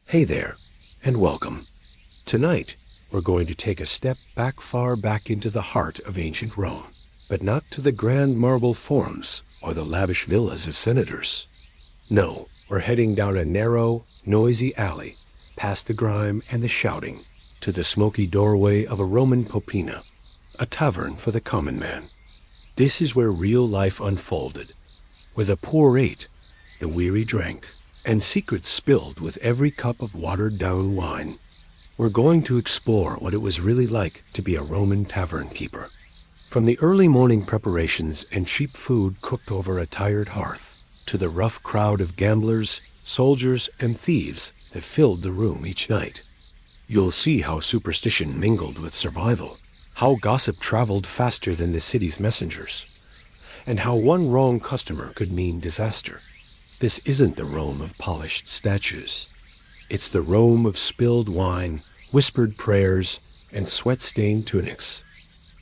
Hey there, and welcome. Tonight, we're going to take a step far back into the heart of ancient Rome, but not to the grand marble forums or the lavish villas of senators. No, we're heading down a narrow, noisy alley, past the grime and the shouting, to the smoky doorway of a Roman popina, a tavern for the common man. This is where real life unfolded, where the poor ate, the weary drank, and secrets spilled with every cup of watered-down wine. We're going to explore what it was really like to be a Roman tavern keeper. From the early morning preparations and cheap food cooked over a tired hearth, to the rough crowd of gamblers, soldiers, and thieves that filled the room each night. You'll see how superstition mingled with survival, how gossip traveled faster than the city's messengers, and how one wrong customer could mean disaster. This isn't the Rome of polished statues. It's the Rome of spilled wine, whispered prayers, and sweat-stained tunics.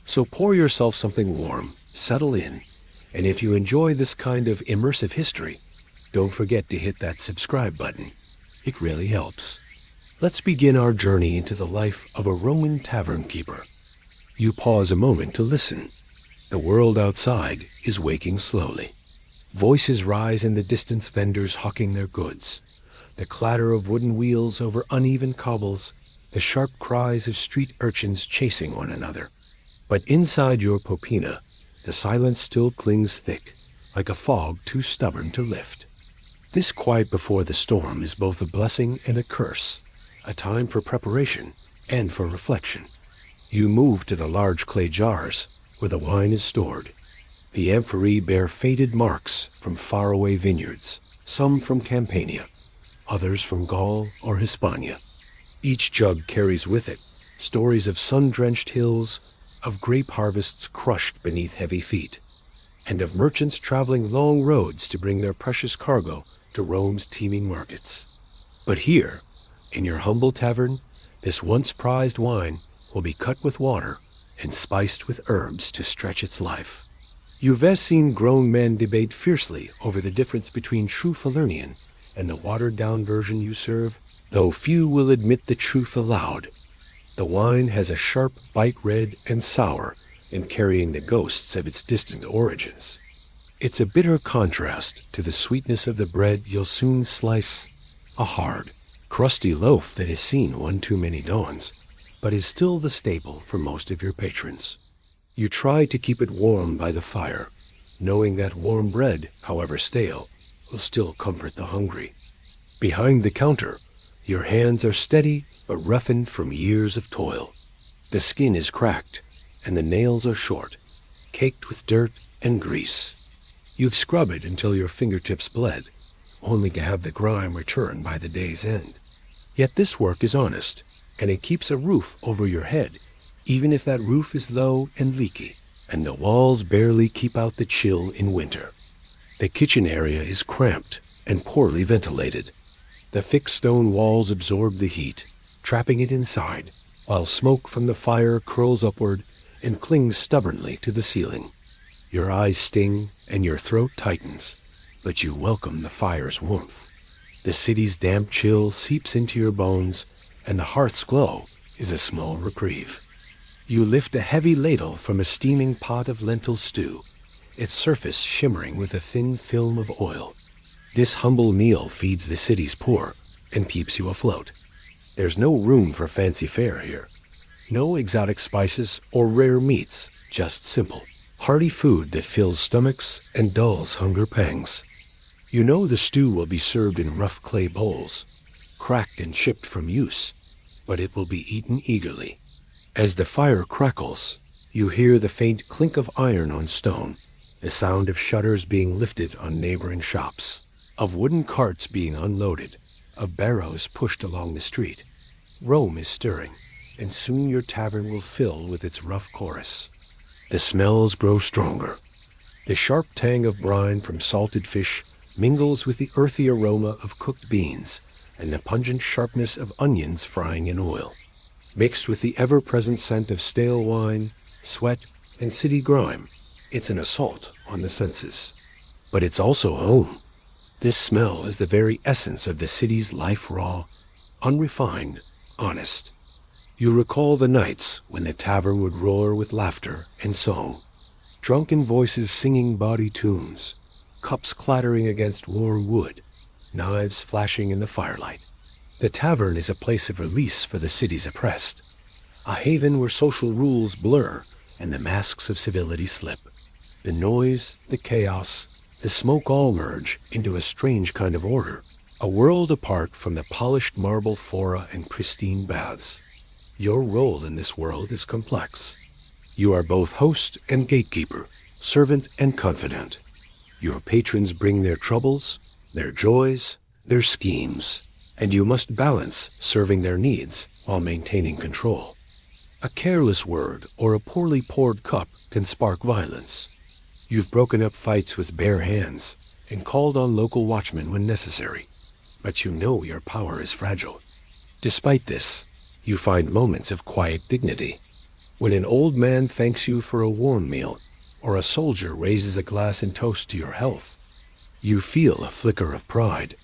So pour yourself something warm, settle in, and if you enjoy this kind of immersive history, don't forget to hit that subscribe button. It really helps. Let's begin our journey into the life of a Roman tavern keeper. You pause a moment to listen. The world outside is waking slowly. Voices rise in the distance, vendors hawking their goods. The clatter of wooden wheels over uneven cobbles, the sharp cries of street urchins chasing one another. But inside your popina, the silence still clings thick, like a fog too stubborn to lift. This quiet before the storm is both a blessing and a curse, a time for preparation and for reflection. You move to the large clay jars where the wine is stored. The amphorae bear faded marks from faraway vineyards, some from Campania, others from Gaul or Hispania. Each jug carries with it stories of sun-drenched hills, of grape harvests crushed beneath heavy feet, and of merchants traveling long roads to bring their precious cargo to Rome's teeming markets. But here, in your humble tavern, this once prized wine will be cut with water and spiced with herbs to stretch its life. You've seen grown men debate fiercely over the difference between true Falernian and the watered-down version you serve, though few will admit the truth aloud. The wine has a sharp bite, red and sour, in carrying the ghosts of its distant origins. It's a bitter contrast to the sweetness of the bread you'll soon slice, a hard, crusty loaf that has seen one too many dawns, but is still the staple for most of your patrons. You try to keep it warm by the fire, knowing that warm bread, however stale, will still comfort the hungry. Behind the counter, your hands are steady but roughened from years of toil. The skin is cracked, and the nails are short, caked with dirt and grease. You've scrubbed it until your fingertips bled, only to have the grime return by the day's end. Yet this work is honest, and it keeps a roof over your head, even if that roof is low and leaky, and the walls barely keep out the chill in winter. The kitchen area is cramped and poorly ventilated. The thick stone walls absorb the heat, trapping it inside, while smoke from the fire curls upward and clings stubbornly to the ceiling. Your eyes sting and your throat tightens, but you welcome the fire's warmth. The city's damp chill seeps into your bones, and the hearth's glow is a small reprieve. You lift a heavy ladle from a steaming pot of lentil stew, its surface shimmering with a thin film of oil. This humble meal feeds the city's poor and keeps you afloat. There's no room for fancy fare here. No exotic spices or rare meats, just simple, hearty food that fills stomachs and dulls hunger pangs. You know the stew will be served in rough clay bowls, cracked and chipped from use, but it will be eaten eagerly. As the fire crackles, you hear the faint clink of iron on stone, the sound of shutters being lifted on neighboring shops, of wooden carts being unloaded, of barrows pushed along the street. Rome is stirring, and soon your tavern will fill with its rough chorus. The smells grow stronger. The sharp tang of brine from salted fish mingles with the earthy aroma of cooked beans and the pungent sharpness of onions frying in oil. Mixed with the ever-present scent of stale wine, sweat, and city grime, it's an assault on the senses. But it's also home. This smell is the very essence of the city's life raw, unrefined, honest. You recall the nights when the tavern would roar with laughter and song, drunken voices singing bawdy tunes, cups clattering against warm wood, knives flashing in the firelight. The tavern is a place of release for the city's oppressed, a haven where social rules blur and the masks of civility slip. The noise, the chaos, the smoke all merge into a strange kind of order, a world apart from the polished marble fora and pristine baths. Your role in this world is complex. You are both host and gatekeeper, servant and confidant. Your patrons bring their troubles, their joys, their schemes, and you must balance serving their needs while maintaining control. A careless word or a poorly poured cup can spark violence. You've broken up fights with bare hands and called on local watchmen when necessary, but you know your power is fragile. Despite this, you find moments of quiet dignity. When an old man thanks you for a warm meal, or a soldier raises a glass in toast to your health, you feel a flicker of pride.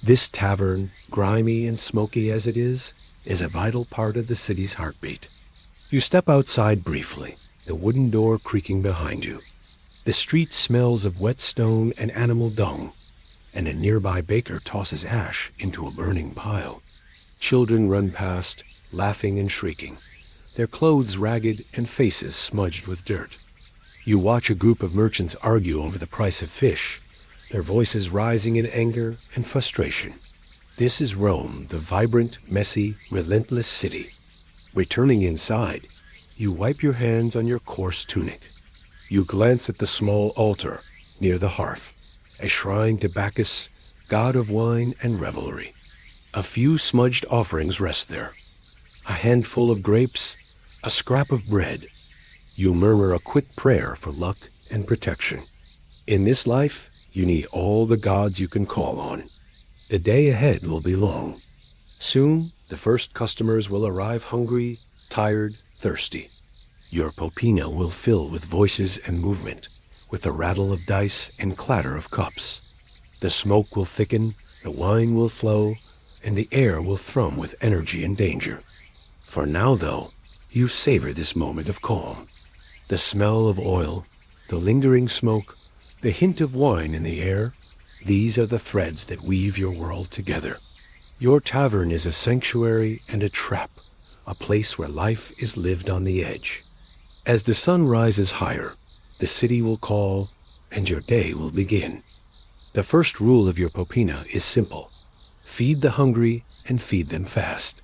This tavern, grimy and smoky as it is a vital part of the city's heartbeat. You step outside briefly, the wooden door creaking behind you. The street smells of wet stone and animal dung, and a nearby baker tosses ash into a burning pile. Children run past, laughing and shrieking, their clothes ragged and faces smudged with dirt. You watch a group of merchants argue over the price of fish, their voices rising in anger and frustration. This is Rome, the vibrant, messy, relentless city. Returning inside, you wipe your hands on your coarse tunic. You glance at the small altar near the hearth, a shrine to Bacchus, god of wine and revelry. A few smudged offerings rest there. A handful of grapes, a scrap of bread. You murmur a quick prayer for luck and protection. In this life, you need all the gods you can call on. The day ahead will be long. Soon, the first customers will arrive hungry, tired, thirsty. Your popina will fill with voices and movement, with the rattle of dice and clatter of cups. The smoke will thicken, the wine will flow, and the air will thrum with energy and danger. For now, though, you savor this moment of calm. The smell of oil, the lingering smoke, the hint of wine in the air, these are the threads that weave your world together. Your tavern is a sanctuary and a trap, a place where life is lived on the edge. As the sun rises higher, the city will call, and your day will begin. The first rule of your popina is simple. Feed the hungry and feed them fast.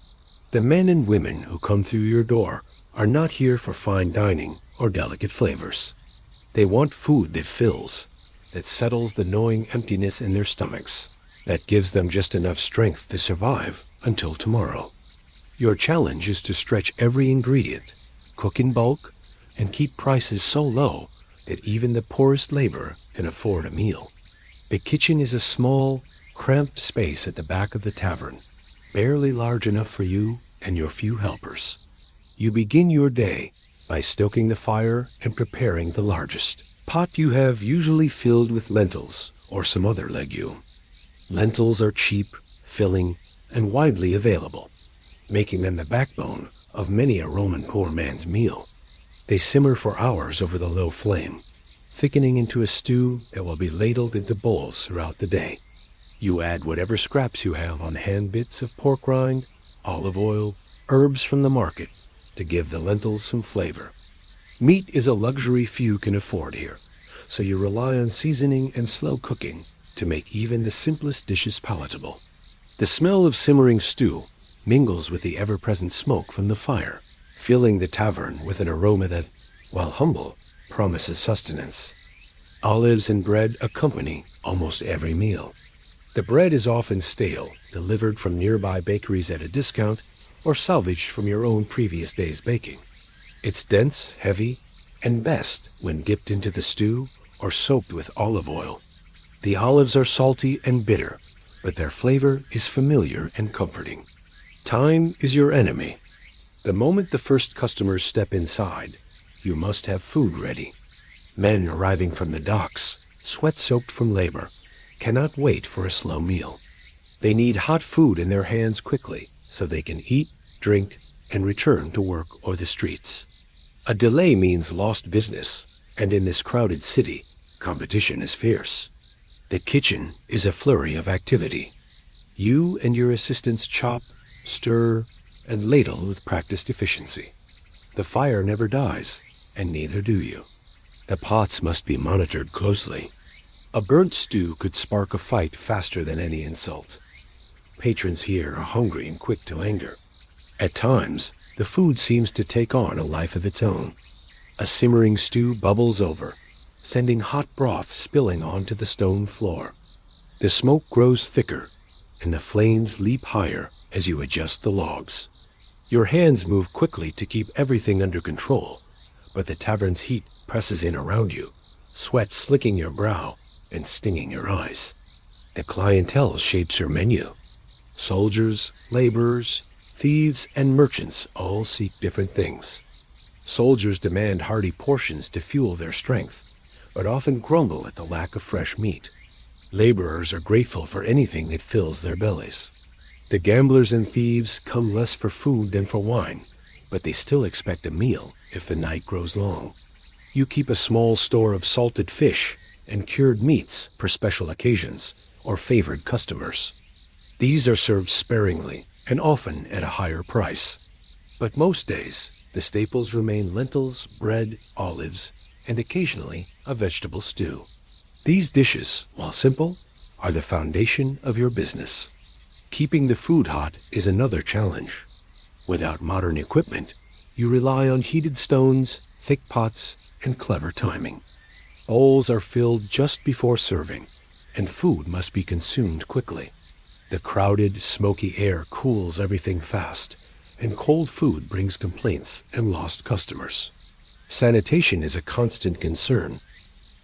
The men and women who come through your door are not here for fine dining or delicate flavors. They want food that fills, that settles the gnawing emptiness in their stomachs, that gives them just enough strength to survive until tomorrow. Your challenge is to stretch every ingredient, cook in bulk, and keep prices so low that even the poorest labor can afford a meal. The kitchen is a small, cramped space at the back of the tavern, barely large enough for you and your few helpers. You begin your day by stoking the fire and preparing the largest pot you have, usually filled with lentils or some other legume. Lentils are cheap, filling, and widely available, making them the backbone of many a Roman poor man's meal. They simmer for hours over the low flame, thickening into a stew that will be ladled into bowls throughout the day. You add whatever scraps you have on hand bits of pork rind, olive oil, herbs from the market to give the lentils some flavor. Meat is a luxury few can afford here, so you rely on seasoning and slow cooking to make even the simplest dishes palatable. The smell of simmering stew mingles with the ever-present smoke from the fire, filling the tavern with an aroma that, while humble, promises sustenance. Olives and bread accompany almost every meal. The bread is often stale, delivered from nearby bakeries at a discount, or salvaged from your own previous day's baking. It's dense, heavy, and best when dipped into the stew or soaked with olive oil. The olives are salty and bitter, but their flavor is familiar and comforting. Time is your enemy. The moment the first customers step inside, you must have food ready. Men arriving from the docks, sweat-soaked from labor, cannot wait for a slow meal. They need hot food in their hands quickly, so they can eat, drink, and return to work or the streets. A delay means lost business, and in this crowded city, competition is fierce. The kitchen is a flurry of activity. You and your assistants chop, stir, and ladle with practiced efficiency. The fire never dies, and neither do you. The pots must be monitored closely. A burnt stew could spark a fight faster than any insult. Patrons here are hungry and quick to anger. At times, the food seems to take on a life of its own. A simmering stew bubbles over, sending hot broth spilling onto the stone floor. The smoke grows thicker, and the flames leap higher as you adjust the logs. Your hands move quickly to keep everything under control, but the tavern's heat presses in around you, sweat slicking your brow and stinging your eyes. The clientele shapes your menu. Soldiers, laborers, thieves, and merchants all seek different things. Soldiers demand hearty portions to fuel their strength, but often grumble at the lack of fresh meat. Laborers are grateful for anything that fills their bellies. The gamblers and thieves come less for food than for wine, but they still expect a meal if the night grows long. You keep a small store of salted fish and cured meats for special occasions or favored customers. These are served sparingly and often at a higher price. But most days, the staples remain lentils, bread, olives, and occasionally a vegetable stew. These dishes, while simple, are the foundation of your business. Keeping the food hot is another challenge. Without modern equipment, you rely on heated stones, thick pots, and clever timing. Bowls are filled just before serving, and food must be consumed quickly. The crowded, smoky air cools everything fast, and cold food brings complaints and lost customers. Sanitation is a constant concern,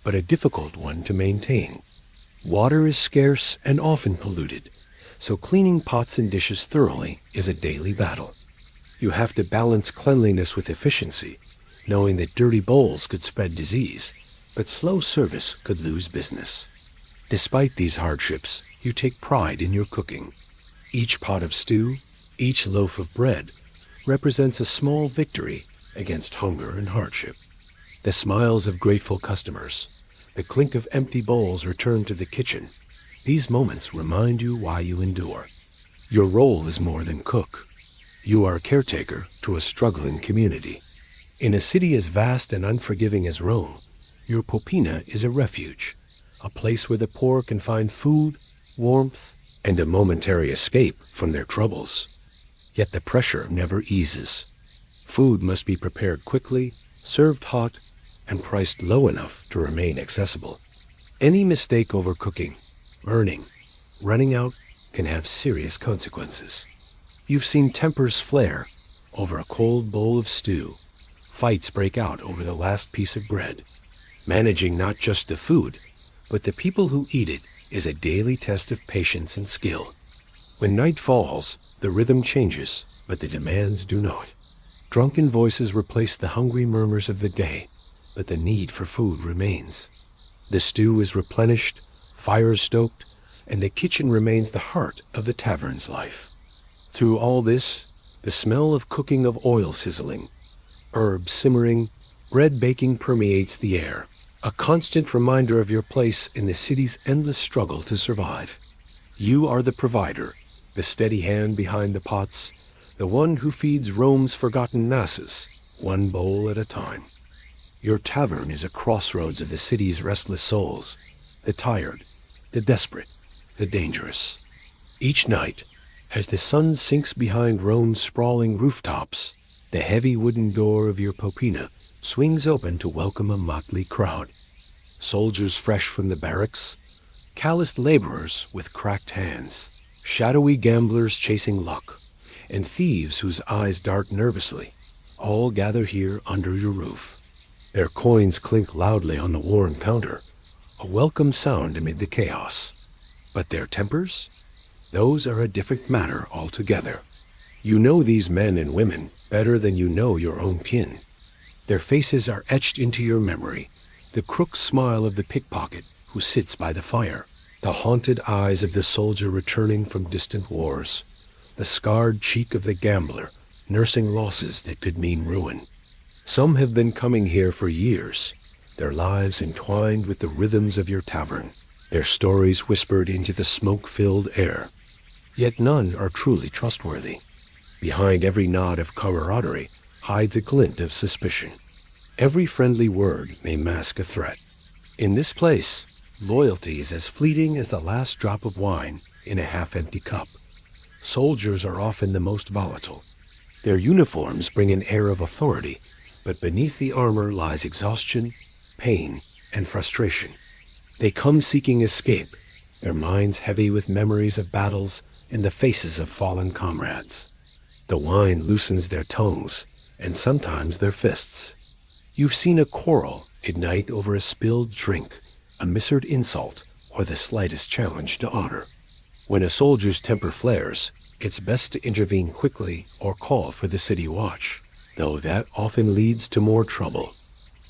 but a difficult one to maintain. Water is scarce and often polluted, so cleaning pots and dishes thoroughly is a daily battle. You have to balance cleanliness with efficiency, knowing that dirty bowls could spread disease, but slow service could lose business. Despite these hardships, you take pride in your cooking. Each pot of stew, each loaf of bread, represents a small victory against hunger and hardship. The smiles of grateful customers, the clink of empty bowls returned to the kitchen, these moments remind you why you endure. Your role is more than cook. You are a caretaker to a struggling community. In a city as vast and unforgiving as Rome, your popina is a refuge, a place where the poor can find food, warmth, and a momentary escape from their troubles. Yet the pressure never eases. Food must be prepared quickly, served hot, and priced low enough to remain accessible. Any mistake over cooking, burning, running out can have serious consequences. You've seen tempers flare over a cold bowl of stew. Fights break out over the last piece of bread. Managing not just the food, but the people who eat it is a daily test of patience and skill. When night falls, the rhythm changes, but the demands do not. Drunken voices replace the hungry murmurs of the day, but the need for food remains. The stew is replenished, fires stoked, and the kitchen remains the heart of the tavern's life. Through all this, the smell of cooking, of oil sizzling, herbs simmering, bread baking permeates the air, a constant reminder of your place in the city's endless struggle to survive. You are the provider, the steady hand behind the pots, the one who feeds Rome's forgotten masses, one bowl at a time. Your tavern is a crossroads of the city's restless souls, the tired, the desperate, the dangerous. Each night, as the sun sinks behind Rome's sprawling rooftops, the heavy wooden door of your popina swings open to welcome a motley crowd. Soldiers fresh from the barracks, calloused laborers with cracked hands, shadowy gamblers chasing luck, and thieves whose eyes dart nervously, all gather here under your roof. Their coins clink loudly on the worn counter, a welcome sound amid the chaos. But their tempers? Those are a different matter altogether. You know these men and women better than you know your own kin. Their faces are etched into your memory, the crooked smile of the pickpocket who sits by the fire, the haunted eyes of the soldier returning from distant wars, the scarred cheek of the gambler, nursing losses that could mean ruin. Some have been coming here for years, their lives entwined with the rhythms of your tavern, their stories whispered into the smoke-filled air. Yet none are truly trustworthy. Behind every nod of camaraderie hides a glint of suspicion. Every friendly word may mask a threat. In this place, loyalty is as fleeting as the last drop of wine in a half-empty cup. Soldiers are often the most volatile. Their uniforms bring an air of authority, but beneath the armor lies exhaustion, pain, and frustration. They come seeking escape, their minds heavy with memories of battles and the faces of fallen comrades. The wine loosens their tongues, and sometimes their fists. You've seen a quarrel ignite over a spilled drink, a misheard insult, or the slightest challenge to honor. When a soldier's temper flares, it's best to intervene quickly or call for the city watch, though that often leads to more trouble.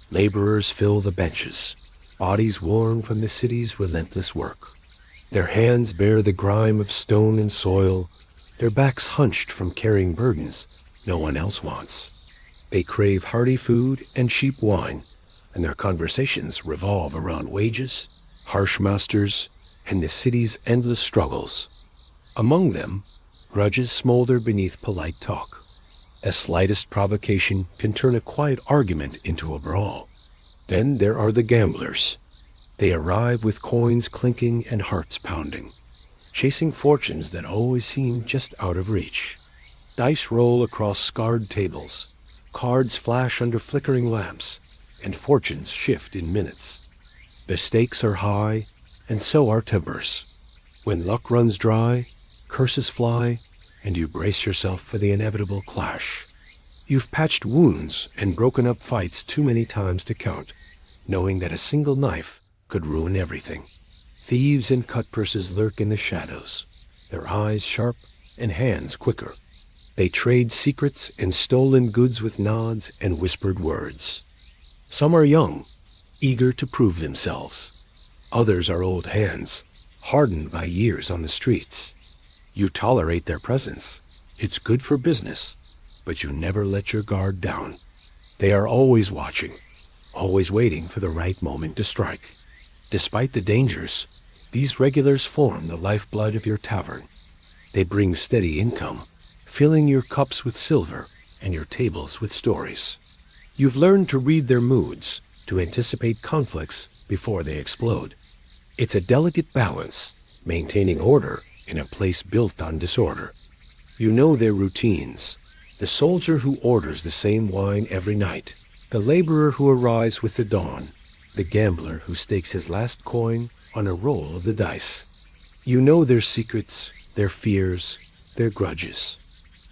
Laborers fill the benches, bodies worn from the city's relentless work. Their hands bear the grime of stone and soil, their backs hunched from carrying burdens no one else wants. They crave hearty food and cheap wine, and their conversations revolve around wages, harsh masters, and the city's endless struggles. Among them, grudges smolder beneath polite talk. A slightest provocation can turn a quiet argument into a brawl. Then there are the gamblers. They arrive with coins clinking and hearts pounding, chasing fortunes that always seem just out of reach. Dice roll across scarred tables, cards flash under flickering lamps, and fortunes shift in minutes. The stakes are high, and so are tempers. When luck runs dry, curses fly, and you brace yourself for the inevitable clash. You've patched wounds and broken up fights too many times to count, knowing that a single knife could ruin everything. Thieves and cutpurses lurk in the shadows, their eyes sharp and hands quicker. They trade secrets and stolen goods with nods and whispered words. Some are young, eager to prove themselves. Others are old hands, hardened by years on the streets. You tolerate their presence. It's good for business, but you never let your guard down. They are always watching, always waiting for the right moment to strike. Despite the dangers, these regulars form the lifeblood of your tavern. They bring steady income, filling your cups with silver and your tables with stories. You've learned to read their moods, to anticipate conflicts before they explode. It's a delicate balance, maintaining order in a place built on disorder. You know their routines. The soldier who orders the same wine every night, the laborer who arrives with the dawn, the gambler who stakes his last coin on a roll of the dice. You know their secrets, their fears, their grudges.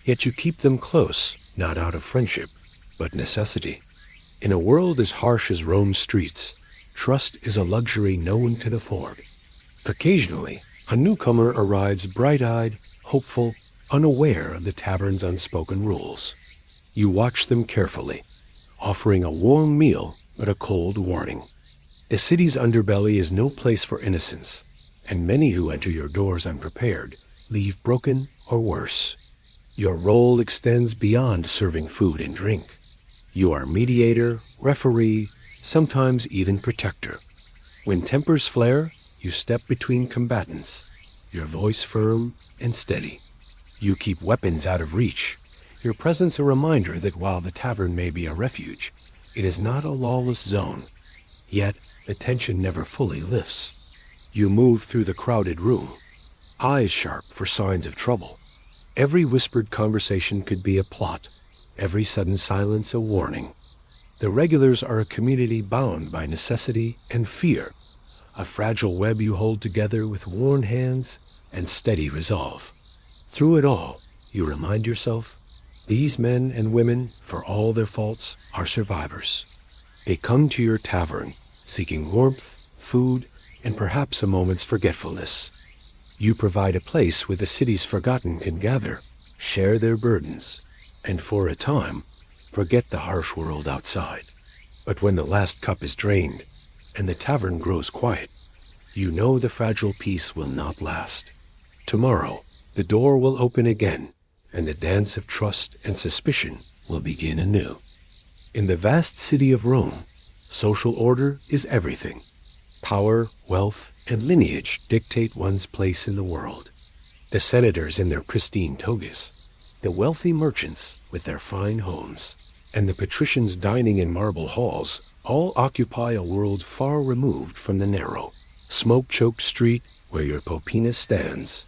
Yet you keep them close, not out of friendship, but necessity. In a world as harsh as Rome's streets, trust is a luxury no one can afford. Occasionally, a newcomer arrives bright-eyed, hopeful, unaware of the tavern's unspoken rules. You watch them carefully, offering a warm meal but a cold warning. The city's underbelly is no place for innocence, and many who enter your doors unprepared leave broken or worse. Your role extends beyond serving food and drink. You are mediator, referee, sometimes even protector. When tempers flare, you step between combatants, your voice firm and steady. You keep weapons out of reach, your presence a reminder that while the tavern may be a refuge, it is not a lawless zone. Yet, the tension never fully lifts. You move through the crowded room, eyes sharp for signs of trouble. Every whispered conversation could be a plot, every sudden silence a warning. The regulars are a community bound by necessity and fear, a fragile web you hold together with worn hands and steady resolve. Through it all, you remind yourself, these men and women, for all their faults, are survivors. They come to your tavern, seeking warmth, food, and perhaps a moment's forgetfulness. You provide a place where the city's forgotten can gather, share their burdens, and for a time, forget the harsh world outside. But when the last cup is drained, and the tavern grows quiet, you know the fragile peace will not last. Tomorrow, the door will open again, and the dance of trust and suspicion will begin anew. In the vast city of Rome, social order is everything. Power, wealth, and lineage dictate one's place in the world. The senators in their pristine togas, the wealthy merchants with their fine homes, and the patricians dining in marble halls all occupy a world far removed from the narrow, smoke-choked street where your popina stands.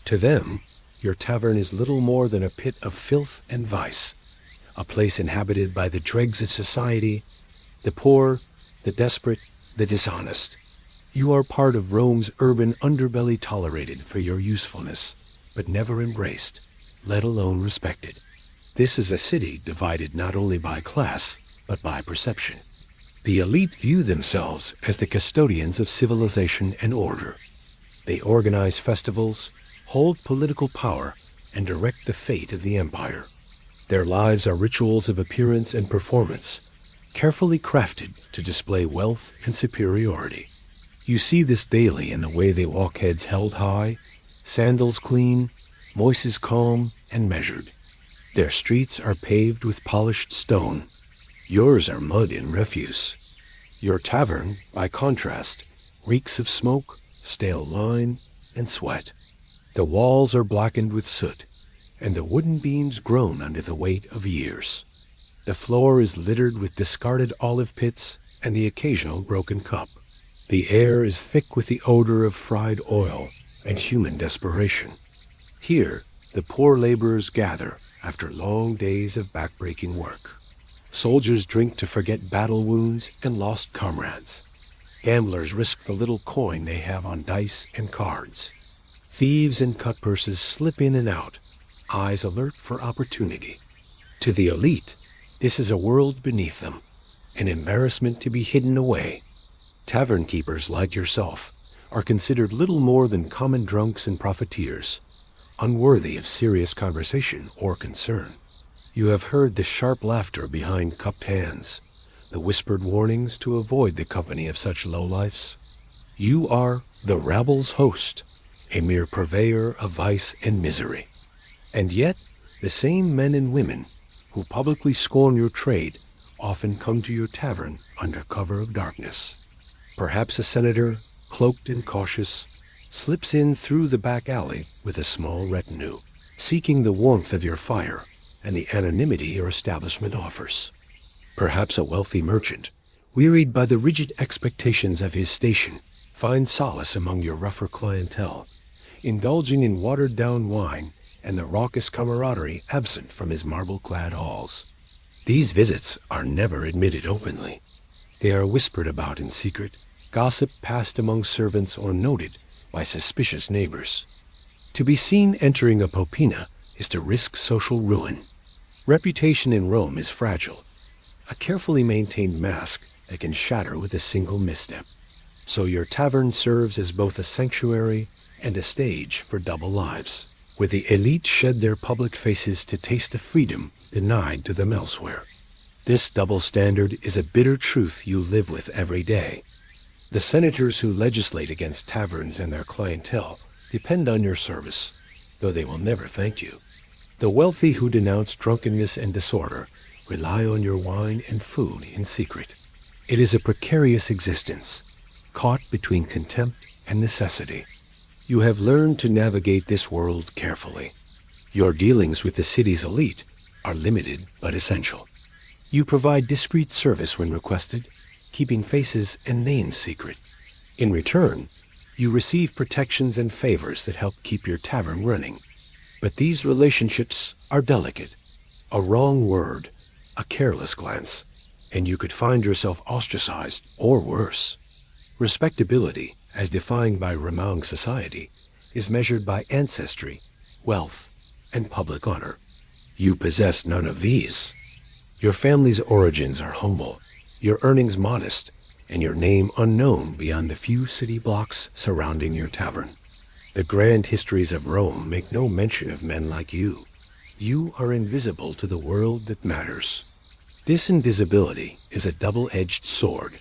To them, your tavern is little more than a pit of filth and vice, a place inhabited by the dregs of society, the poor, the desperate, the dishonest. You are part of Rome's urban underbelly, tolerated for your usefulness, but never embraced, let alone respected. This is a city divided not only by class, but by perception. The elite view themselves as the custodians of civilization and order. They organize festivals, hold political power, and direct the fate of the empire. Their lives are rituals of appearance and performance, carefully crafted to display wealth and superiority. You see this daily in the way they walk, heads held high, sandals clean, voices calm and measured. Their streets are paved with polished stone. Yours are mud and refuse. Your tavern, by contrast, reeks of smoke, stale wine, and sweat. The walls are blackened with soot, and the wooden beams groan under the weight of years. The floor is littered with discarded olive pits and the occasional broken cup. The air is thick with the odor of fried oil and human desperation. Here, the poor laborers gather after long days of backbreaking work. Soldiers drink to forget battle wounds and lost comrades. Gamblers risk the little coin they have on dice and cards. Thieves and cutpurses slip in and out, eyes alert for opportunity. To the elite, this is a world beneath them, an embarrassment to be hidden away. Tavern keepers like yourself are considered little more than common drunks and profiteers, unworthy of serious conversation or concern. You have heard the sharp laughter behind cupped hands, the whispered warnings to avoid the company of such lowlifes. You are the rabble's host, a mere purveyor of vice and misery. And yet, the same men and women who publicly scorn your trade often come to your tavern under cover of darkness. Perhaps a senator, cloaked and cautious, slips in through the back alley with a small retinue, seeking the warmth of your fire and the anonymity your establishment offers. Perhaps a wealthy merchant, wearied by the rigid expectations of his station, finds solace among your rougher clientele, indulging in watered-down wine and the raucous camaraderie absent from his marble-clad halls. These visits are never admitted openly. They are whispered about in secret, gossip passed among servants or noted by suspicious neighbors. To be seen entering a popina is to risk social ruin. Reputation in Rome is fragile, a carefully maintained mask that can shatter with a single misstep. So your tavern serves as both a sanctuary and a stage for double lives, where the elite shed their public faces to taste a freedom denied to them elsewhere. This double standard is a bitter truth you live with every day. The senators who legislate against taverns and their clientele depend on your service, though they will never thank you. The wealthy who denounce drunkenness and disorder rely on your wine and food in secret. It is a precarious existence, caught between contempt and necessity. You have learned to navigate this world carefully. Your dealings with the city's elite are limited but essential. You provide discreet service when requested, keeping faces and names secret. In return, you receive protections and favors that help keep your tavern running. But these relationships are delicate. A wrong word, a careless glance, and you could find yourself ostracized or worse. Respectability, as defined by Roman society, is measured by ancestry, wealth, and public honor. You possess none of these. Your family's origins are humble, your earnings modest, and your name unknown beyond the few city blocks surrounding your tavern. The grand histories of Rome make no mention of men like you. You are invisible to the world that matters. This invisibility is a double-edged sword.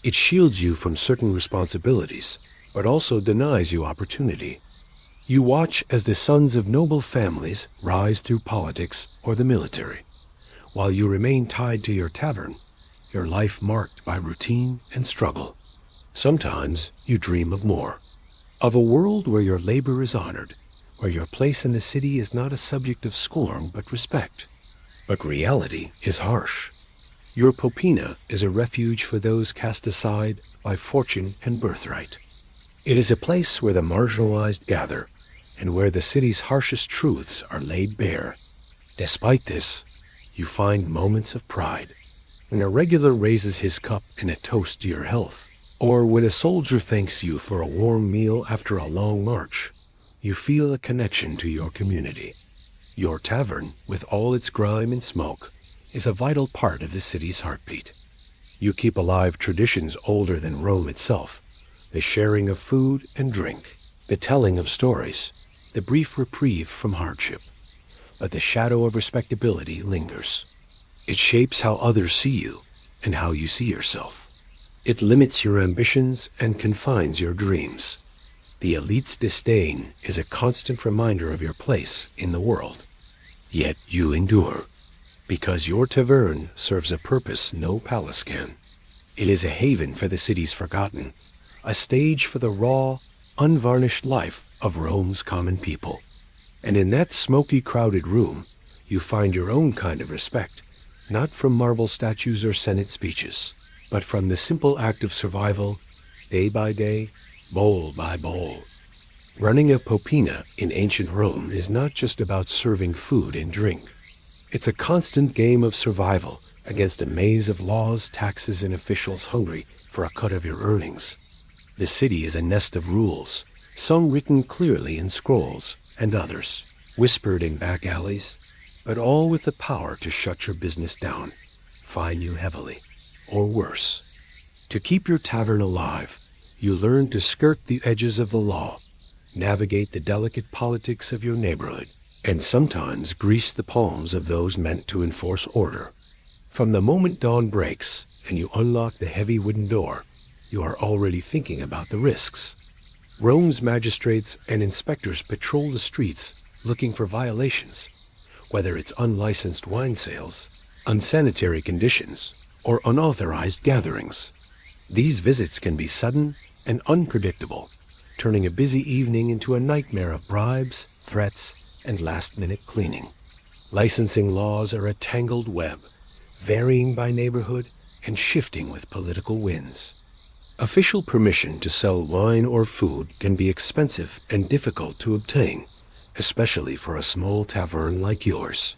It shields you from certain responsibilities, but also denies you opportunity. You watch as the sons of noble families rise through politics or the military, while you remain tied to your tavern, your life marked by routine and struggle. Sometimes you dream of more, of a world where your labor is honored, where your place in the city is not a subject of scorn but respect. But reality is harsh. Your popina is a refuge for those cast aside by fortune and birthright. It is a place where the marginalized gather, and where the city's harshest truths are laid bare. Despite this, you find moments of pride. When a regular raises his cup in a toast to your health, or when a soldier thanks you for a warm meal after a long march, you feel a connection to your community. Your tavern, with all its grime and smoke, is a vital part of the city's heartbeat. You keep alive traditions older than Rome itself, the sharing of food and drink, the telling of stories, the brief reprieve from hardship. But the shadow of respectability lingers. It shapes how others see you and how you see yourself. It limits your ambitions and confines your dreams. The elite's disdain is a constant reminder of your place in the world. Yet you endure, because your tavern serves a purpose no palace can. It is a haven for the city's forgotten, a stage for the raw, unvarnished life of Rome's common people. And in that smoky, crowded room, you find your own kind of respect, not from marble statues or Senate speeches, but from the simple act of survival, day by day, bowl by bowl. Running a popina in ancient Rome is not just about serving food and drink. It's a constant game of survival against a maze of laws, taxes, and officials hungry for a cut of your earnings. The city is a nest of rules, some written clearly in scrolls, and others whispered in back alleys, but all with the power to shut your business down, fine you heavily, or worse. To keep your tavern alive, you learn to skirt the edges of the law, navigate the delicate politics of your neighborhood, and sometimes grease the palms of those meant to enforce order. From the moment dawn breaks and you unlock the heavy wooden door, you are already thinking about the risks. Rome's magistrates and inspectors patrol the streets looking for violations, whether it's unlicensed wine sales, unsanitary conditions, or unauthorized gatherings. These visits can be sudden and unpredictable, turning a busy evening into a nightmare of bribes, threats, and last-minute cleaning. Licensing laws are a tangled web, varying by neighborhood and shifting with political winds. Official permission to sell wine or food can be expensive and difficult to obtain, especially for a small tavern like yours.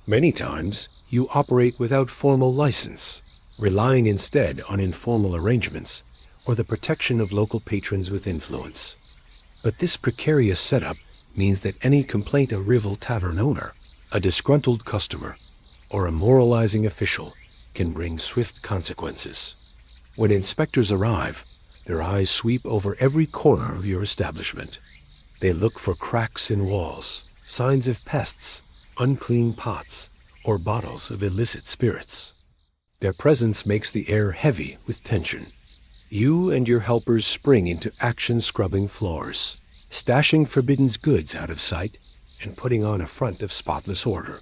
Many times, you operate without formal license, relying instead on informal arrangements or the protection of local patrons with influence. But this precarious setup means that any complaint a rival tavern owner, a disgruntled customer, or a moralizing official can bring swift consequences. When inspectors arrive, their eyes sweep over every corner of your establishment. They look for cracks in walls, signs of pests, unclean pots, or bottles of illicit spirits. Their presence makes the air heavy with tension. You and your helpers spring into action scrubbing floors, stashing forbidden goods out of sight and putting on a front of spotless order.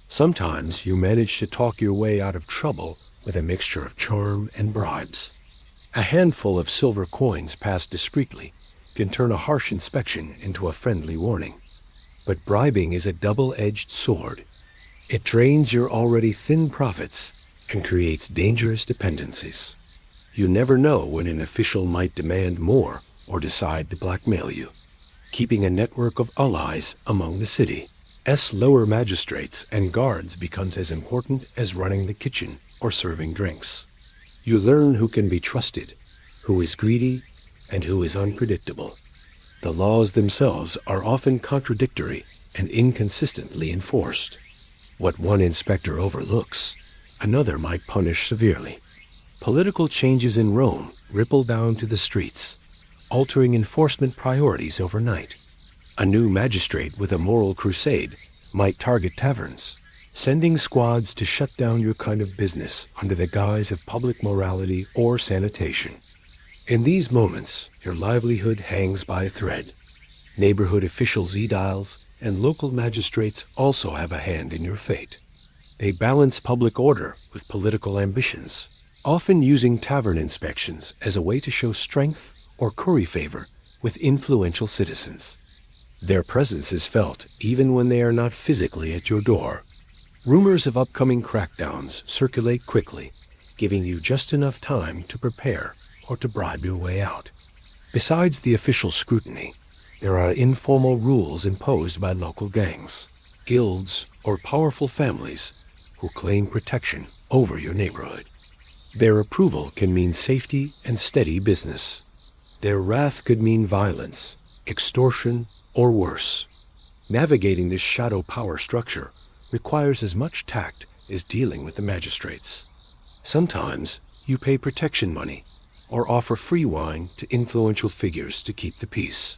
Sometimes you manage to talk your way out of trouble with a mixture of charm and bribes. A handful of silver coins passed discreetly can turn a harsh inspection into a friendly warning. But bribing is a double-edged sword. It drains your already thin profits and creates dangerous dependencies. You never know when an official might demand more or decide to blackmail you. Keeping a network of allies among the city's lower magistrates and guards becomes as important as running the kitchen or serving drinks. You learn who can be trusted, who is greedy, and who is unpredictable. The laws themselves are often contradictory and inconsistently enforced. What one inspector overlooks, another might punish severely. Political changes in Rome ripple down to the streets, altering enforcement priorities overnight. A new magistrate with a moral crusade might target taverns, sending squads to shut down your kind of business under the guise of public morality or sanitation. In these moments, your livelihood hangs by a thread. Neighborhood officials' ediles and local magistrates also have a hand in your fate. They balance public order with political ambitions, often using tavern inspections as a way to show strength or curry favor with influential citizens. Their presence is felt even when they are not physically at your door. Rumors of upcoming crackdowns circulate quickly, giving you just enough time to prepare or to bribe your way out. Besides the official scrutiny, there are informal rules imposed by local gangs, guilds, or powerful families who claim protection over your neighborhood. Their approval can mean safety and steady business. Their wrath could mean violence, extortion, or worse. Navigating this shadow power structure requires as much tact as dealing with the magistrates. Sometimes you pay protection money or offer free wine to influential figures to keep the peace.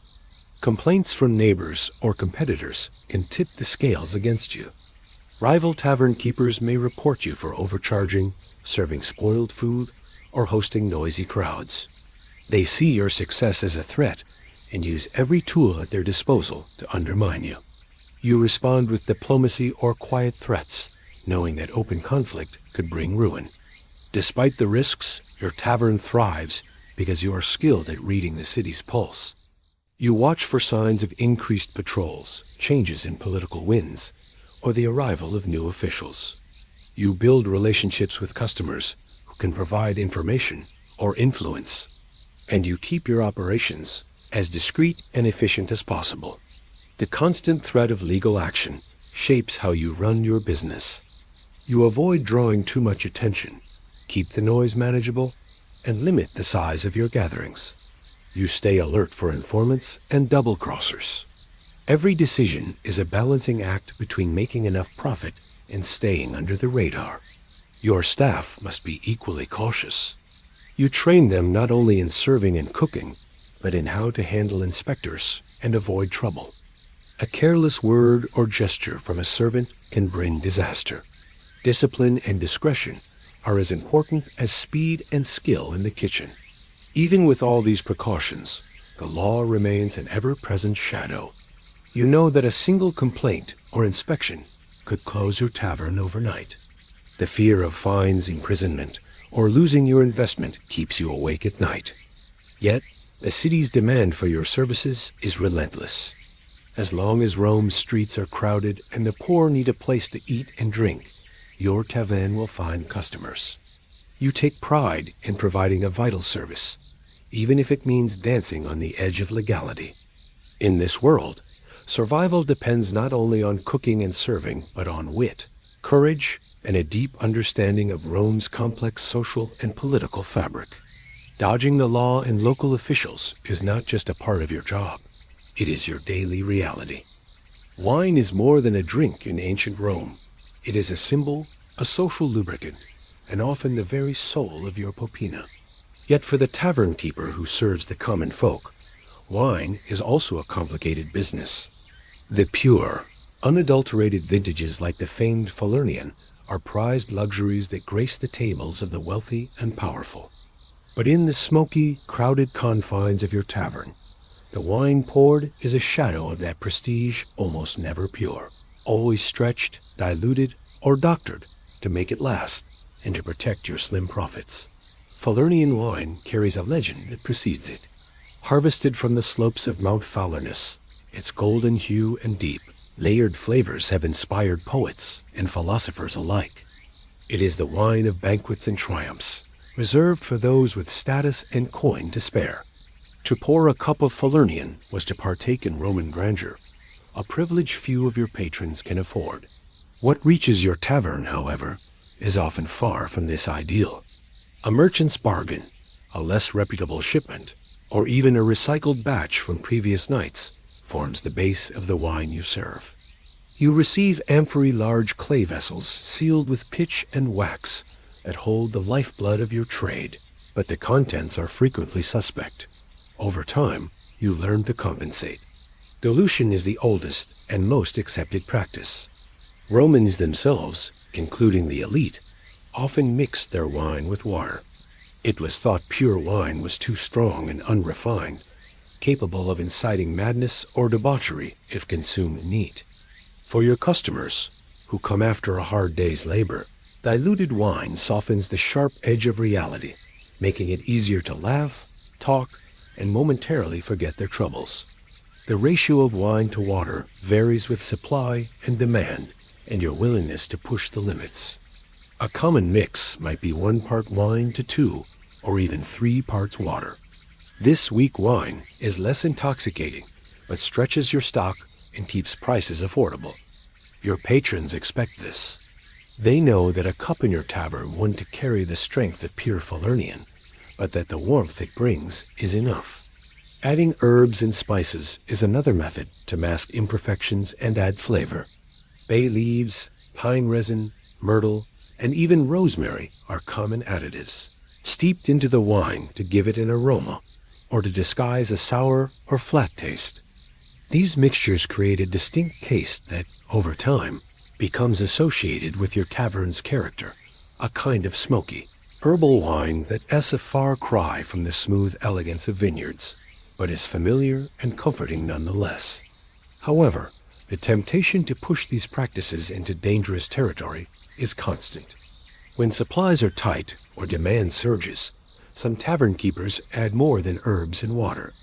Complaints from neighbors or competitors can tip the scales against you. Rival tavern keepers may report you for overcharging, serving spoiled food, or hosting noisy crowds. They see your success as a threat and use every tool at their disposal to undermine you. You respond with diplomacy or quiet threats, knowing that open conflict could bring ruin. Despite the risks, your tavern thrives because you are skilled at reading the city's pulse. You watch for signs of increased patrols, changes in political winds, or the arrival of new officials. You build relationships with customers who can provide information or influence, and you keep your operations as discreet and efficient as possible. The constant threat of legal action shapes how you run your business. You avoid drawing too much attention, keep the noise manageable, and limit the size of your gatherings. You stay alert for informants and double-crossers. Every decision is a balancing act between making enough profit and staying under the radar. Your staff must be equally cautious. You train them not only in serving and cooking, but in how to handle inspectors and avoid trouble. A careless word or gesture from a servant can bring disaster. Discipline and discretion are as important as speed and skill in the kitchen. Even with all these precautions, the law remains an ever-present shadow. You know that a single complaint or inspection could close your tavern overnight. The fear of fines, imprisonment, or losing your investment keeps you awake at night. Yet, the city's demand for your services is relentless. As long as Rome's streets are crowded and the poor need a place to eat and drink, your tavern will find customers. You take pride in providing a vital service, even if it means dancing on the edge of legality. In this world, survival depends not only on cooking and serving, but on wit, courage, and a deep understanding of Rome's complex social and political fabric. Dodging the law and local officials is not just a part of your job. It is your daily reality. Wine is more than a drink in ancient Rome. It is a symbol, a social lubricant, and often the very soul of your popina. Yet for the tavern keeper who serves the common folk, wine is also a complicated business. The pure, unadulterated vintages like the famed Falernian are prized luxuries that grace the tables of the wealthy and powerful. But in the smoky, crowded confines of your tavern, the wine poured is a shadow of that prestige almost never pure, always stretched, diluted, or doctored to make it last and to protect your slim profits. Falernian wine carries a legend that precedes it. Harvested from the slopes of Mount Falernus, its golden hue and deep, layered flavors have inspired poets and philosophers alike. It is the wine of banquets and triumphs, reserved for those with status and coin to spare. To pour a cup of Falernian was to partake in Roman grandeur, a privilege few of your patrons can afford. What reaches your tavern, however, is often far from this ideal. A merchant's bargain, a less reputable shipment, or even a recycled batch from previous nights forms the base of the wine you serve. You receive amphory-large clay vessels sealed with pitch and wax that hold the lifeblood of your trade, but the contents are frequently suspect. Over time, you learn to compensate. Dilution is the oldest and most accepted practice. Romans themselves, including the elite, often mixed their wine with water. It was thought pure wine was too strong and unrefined, capable of inciting madness or debauchery if consumed neat. For your customers, who come after a hard day's labor, diluted wine softens the sharp edge of reality, making it easier to laugh, talk, and momentarily forget their troubles. The ratio of wine to water varies with supply and demand and your willingness to push the limits. A common mix might be 1 part wine to 2 or even 3 parts water. This weak wine is less intoxicating, but stretches your stock and keeps prices affordable. Your patrons expect this. They know that a cup in your tavern wouldn't to carry the strength of pure Falernian, but that the warmth it brings is enough. Adding herbs and spices is another method to mask imperfections and add flavor. Bay leaves, pine resin, myrtle, and even rosemary are common additives, steeped into the wine to give it an aroma, or to disguise a sour or flat taste. These mixtures create a distinct taste that, over time, becomes associated with your tavern's character, a kind of smoky, herbal wine that is a far cry from the smooth elegance of vineyards, but is familiar and comforting nonetheless. However, the temptation to push these practices into dangerous territory is constant. When supplies are tight or demand surges, some tavern keepers add more than herbs and water.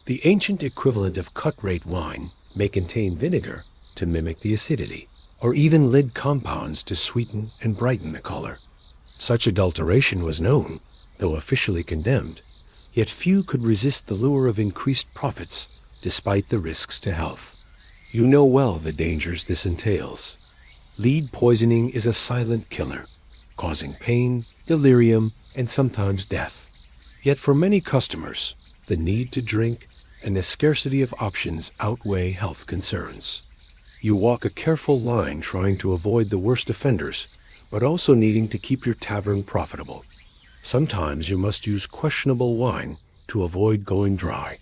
The ancient equivalent of cut-rate wine may contain vinegar to mimic the acidity, or even lead compounds to sweeten and brighten the color. Such adulteration was known, though officially condemned, yet few could resist the lure of increased profits despite the risks to health. You know well the dangers this entails. Lead poisoning is a silent killer, causing pain, delirium, and sometimes death. Yet for many customers, the need to drink and the scarcity of options outweigh health concerns. You walk a careful line trying to avoid the worst offenders, but also needing to keep your tavern profitable. Sometimes you must use questionable wine to avoid going dry,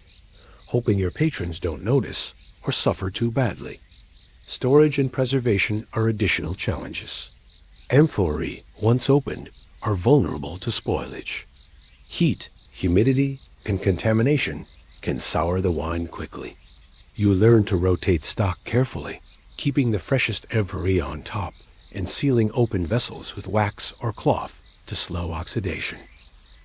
hoping your patrons don't notice or suffer too badly. Storage and preservation are additional challenges. Amphorae, once opened, are vulnerable to spoilage. Heat, humidity, and contamination can sour the wine quickly. You learn to rotate stock carefully, keeping the freshest amphorae on top and sealing open vessels with wax or cloth to slow oxidation.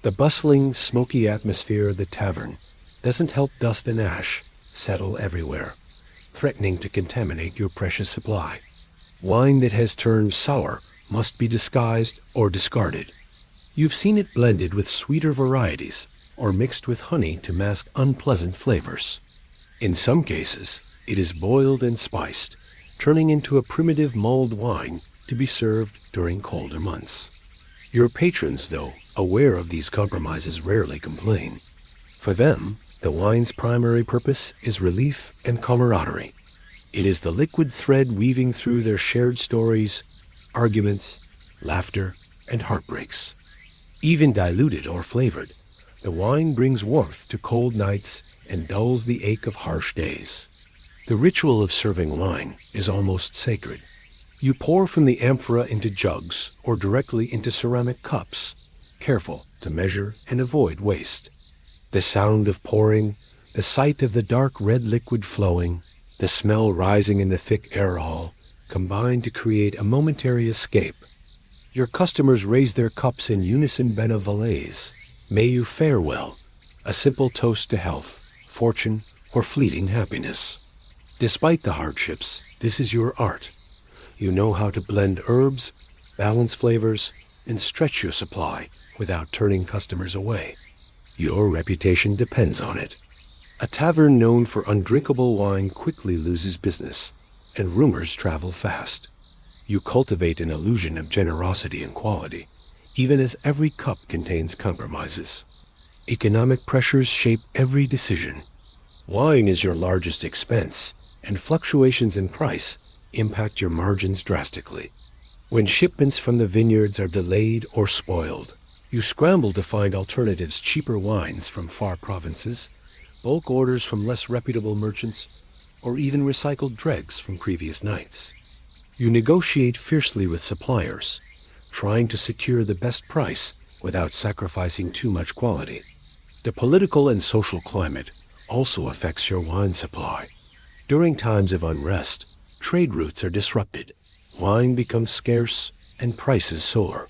The bustling, smoky atmosphere of the tavern doesn't help dust and ash settle everywhere, threatening to contaminate your precious supply. Wine that has turned sour must be disguised or discarded. You've seen it blended with sweeter varieties or mixed with honey to mask unpleasant flavors. In some cases, it is boiled and spiced, turning into a primitive mulled wine to be served during colder months. Your patrons, though, aware of these compromises, rarely complain. For them, the wine's primary purpose is relief and camaraderie. It is the liquid thread weaving through their shared stories, arguments, laughter, and heartbreaks. Even diluted or flavored, the wine brings warmth to cold nights and dulls the ache of harsh days. The ritual of serving wine is almost sacred. You pour from the amphora into jugs or directly into ceramic cups, careful to measure and avoid waste. The sound of pouring, the sight of the dark red liquid flowing, the smell rising in the thick air hall combine to create a momentary escape. Your customers raise their cups in unison benevolence. May you fare well, a simple toast to health, fortune, or fleeting happiness. Despite the hardships, this is your art. You know how to blend herbs, balance flavors, and stretch your supply without turning customers away. Your reputation depends on it. A tavern known for undrinkable wine quickly loses business, and rumors travel fast. You cultivate an illusion of generosity and quality, even as every cup contains compromises. Economic pressures shape every decision. Wine is your largest expense, and fluctuations in price impact your margins drastically. When shipments from the vineyards are delayed or spoiled, you scramble to find alternatives: cheaper wines from far provinces, bulk orders from less reputable merchants, or even recycled dregs from previous nights. You negotiate fiercely with suppliers, trying to secure the best price without sacrificing too much quality. The political and social climate also affects your wine supply. During times of unrest, trade routes are disrupted, wine becomes scarce, and prices soar.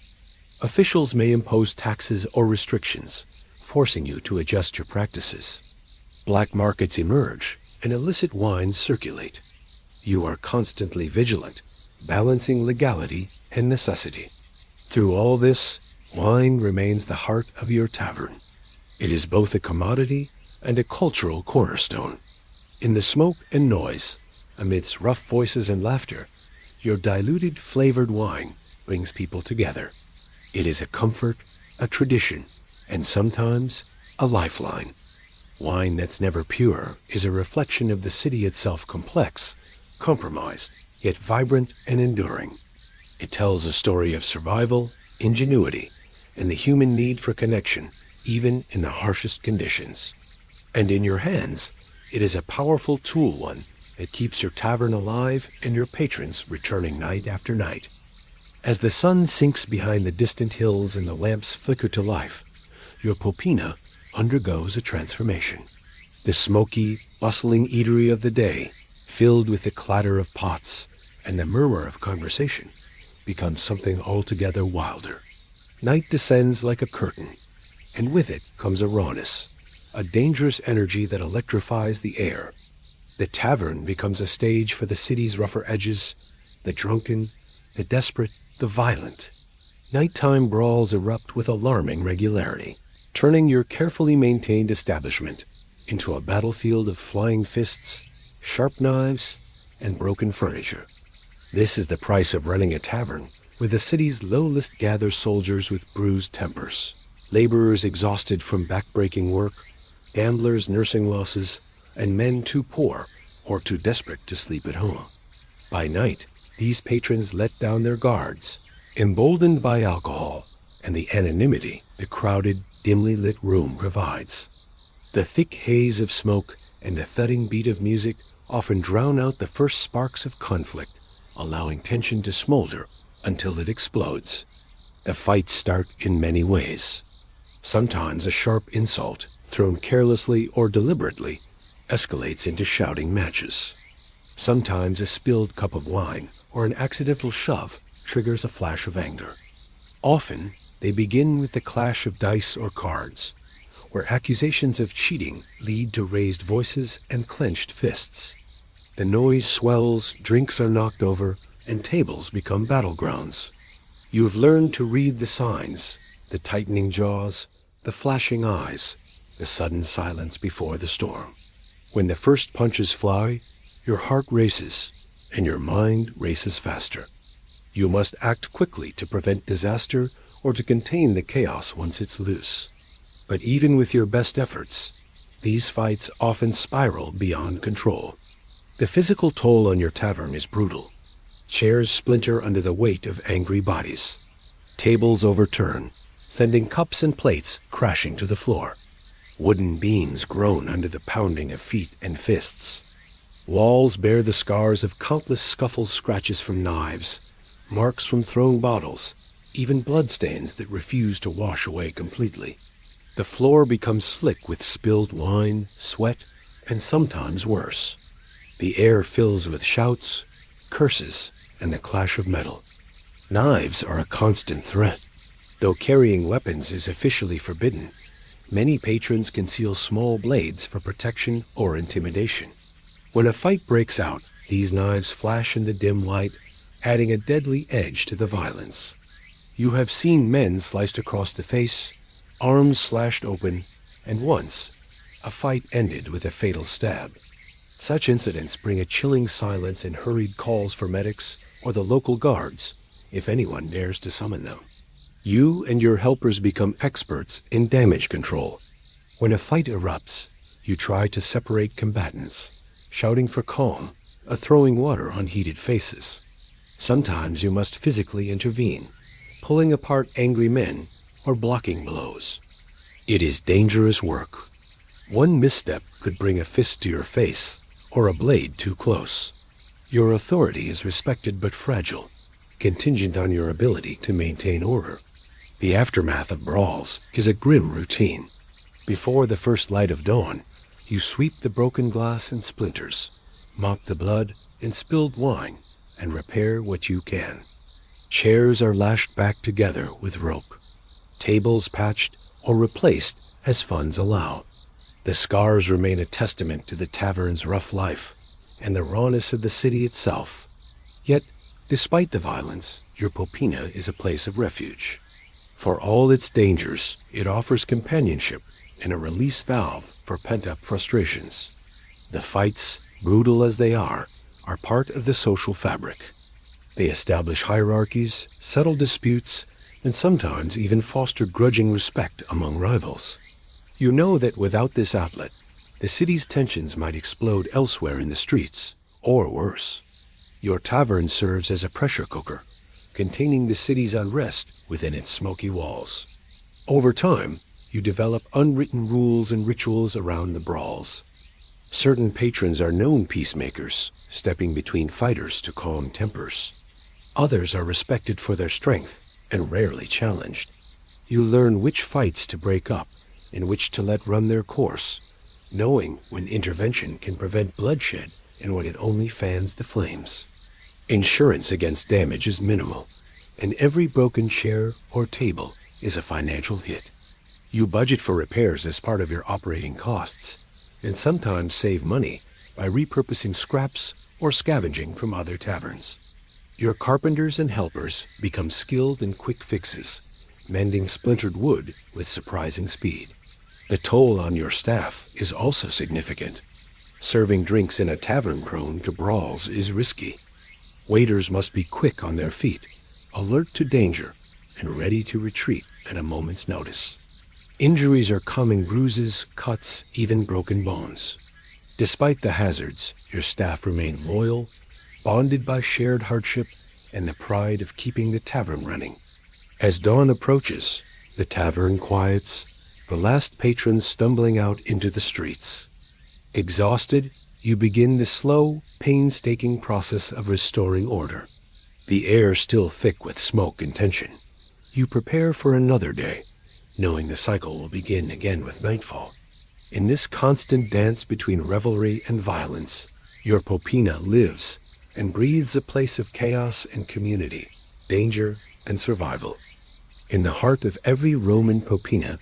Officials may impose taxes or restrictions, forcing you to adjust your practices. Black markets emerge, and illicit wines circulate. You are constantly vigilant, balancing legality and necessity. Through all this, wine remains the heart of your tavern. It is both a commodity and a cultural cornerstone. In the smoke and noise, amidst rough voices and laughter, your diluted flavored wine brings people together. It is a comfort, a tradition, and sometimes a lifeline. Wine that's never pure is a reflection of the city itself, complex, compromised, yet vibrant and enduring. It tells a story of survival, ingenuity, and the human need for connection, even in the harshest conditions. And in your hands, it is a powerful tool, one that keeps your tavern alive and your patrons returning night after night. As the sun sinks behind the distant hills and the lamps flicker to life, your popina undergoes a transformation. The smoky, bustling eatery of the day, filled with the clatter of pots and the murmur of conversation, becomes something altogether wilder. Night descends like a curtain, and with it comes a rawness, a dangerous energy that electrifies the air. The tavern becomes a stage for the city's rougher edges, the drunken, the desperate, the violent. Nighttime brawls erupt with alarming regularity, turning your carefully maintained establishment into a battlefield of flying fists, sharp knives, and broken furniture. This is the price of running a tavern where the city's low-list gathers soldiers with bruised tempers, laborers exhausted from back-breaking work, gamblers nursing losses, and men too poor or too desperate to sleep at home. By night, these patrons let down their guards, emboldened by alcohol and the anonymity the crowded, dimly lit room provides. The thick haze of smoke and the thudding beat of music often drown out the first sparks of conflict, allowing tension to smolder until it explodes. The fights start in many ways. Sometimes a sharp insult, thrown carelessly or deliberately, escalates into shouting matches. Sometimes a spilled cup of wine or an accidental shove triggers a flash of anger. Often, they begin with the clash of dice or cards, where accusations of cheating lead to raised voices and clenched fists. The noise swells, drinks are knocked over, and tables become battlegrounds. You have learned to read the signs, the tightening jaws, the flashing eyes, the sudden silence before the storm. When the first punches fly, your heart races, and your mind races faster. You must act quickly to prevent disaster or to contain the chaos once it's loose. But even with your best efforts, these fights often spiral beyond control. The physical toll on your tavern is brutal. Chairs splinter under the weight of angry bodies. Tables overturn, sending cups and plates crashing to the floor. Wooden beams groan under the pounding of feet and fists. Walls bear the scars of countless scuffle scratches from knives, marks from thrown bottles, even bloodstains that refuse to wash away completely. The floor becomes slick with spilled wine, sweat, and sometimes worse. The air fills with shouts, curses, and the clash of metal. Knives are a constant threat. Though carrying weapons is officially forbidden, many patrons conceal small blades for protection or intimidation. When a fight breaks out, these knives flash in the dim light, adding a deadly edge to the violence. You have seen men sliced across the face, arms slashed open, and once, a fight ended with a fatal stab. Such incidents bring a chilling silence and hurried calls for medics or the local guards, if anyone dares to summon them. You and your helpers become experts in damage control. When a fight erupts, you try to separate combatants, shouting for calm, or throwing water on heated faces. Sometimes you must physically intervene, pulling apart angry men or blocking blows. It is dangerous work. One misstep could bring a fist to your face or a blade too close. Your authority is respected but fragile, contingent on your ability to maintain order. The aftermath of brawls is a grim routine. Before the first light of dawn, You sweep the broken glass and splinters, mop the blood and spilled wine, and repair what you can. Chairs are lashed back together with rope, tables patched or replaced as funds allow. The scars remain a testament to the tavern's rough life and the rawness of the city itself. Yet, despite the violence, your Popina is a place of refuge. For all its dangers, it offers companionship and a release valve for pent-up frustrations. The fights, brutal as they are part of the social fabric. They establish hierarchies, settle disputes, and sometimes even foster grudging respect among rivals. You know that without this outlet, the city's tensions might explode elsewhere in the streets, or worse. Your tavern serves as a pressure cooker, containing the city's unrest within its smoky walls. Over time, you develop unwritten rules and rituals around the brawls. Certain patrons are known peacemakers, stepping between fighters to calm tempers. Others are respected for their strength and rarely challenged. You learn which fights to break up and which to let run their course, knowing when intervention can prevent bloodshed and when it only fans the flames. Insurance against damage is minimal, and every broken chair or table is a financial hit. You budget for repairs as part of your operating costs, and sometimes save money by repurposing scraps or scavenging from other taverns. Your carpenters and helpers become skilled in quick fixes, mending splintered wood with surprising speed. The toll on your staff is also significant. Serving drinks in a tavern prone to brawls is risky. Waiters must be quick on their feet, alert to danger, and ready to retreat at a moment's notice. Injuries are common bruises, cuts, even broken bones. Despite the hazards, your staff remain loyal, bonded by shared hardship and the pride of keeping the tavern running. As dawn approaches, the tavern quiets, the last patrons stumbling out into the streets. Exhausted, you begin the slow, painstaking process of restoring order. The air still thick with smoke and tension. You prepare for another day, knowing the cycle will begin again with nightfall. In this constant dance between revelry and violence, your Popina lives and breathes a place of chaos and community, danger and survival. In the heart of every Roman Popina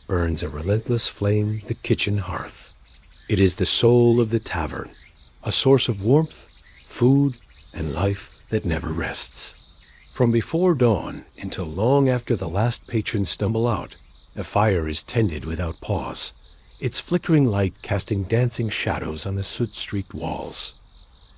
burns a relentless flame, the kitchen hearth. It is the soul of the tavern, a source of warmth, food, and life that never rests. From before dawn until long after the last patrons stumble out, the fire is tended without pause, its flickering light casting dancing shadows on the soot-streaked walls.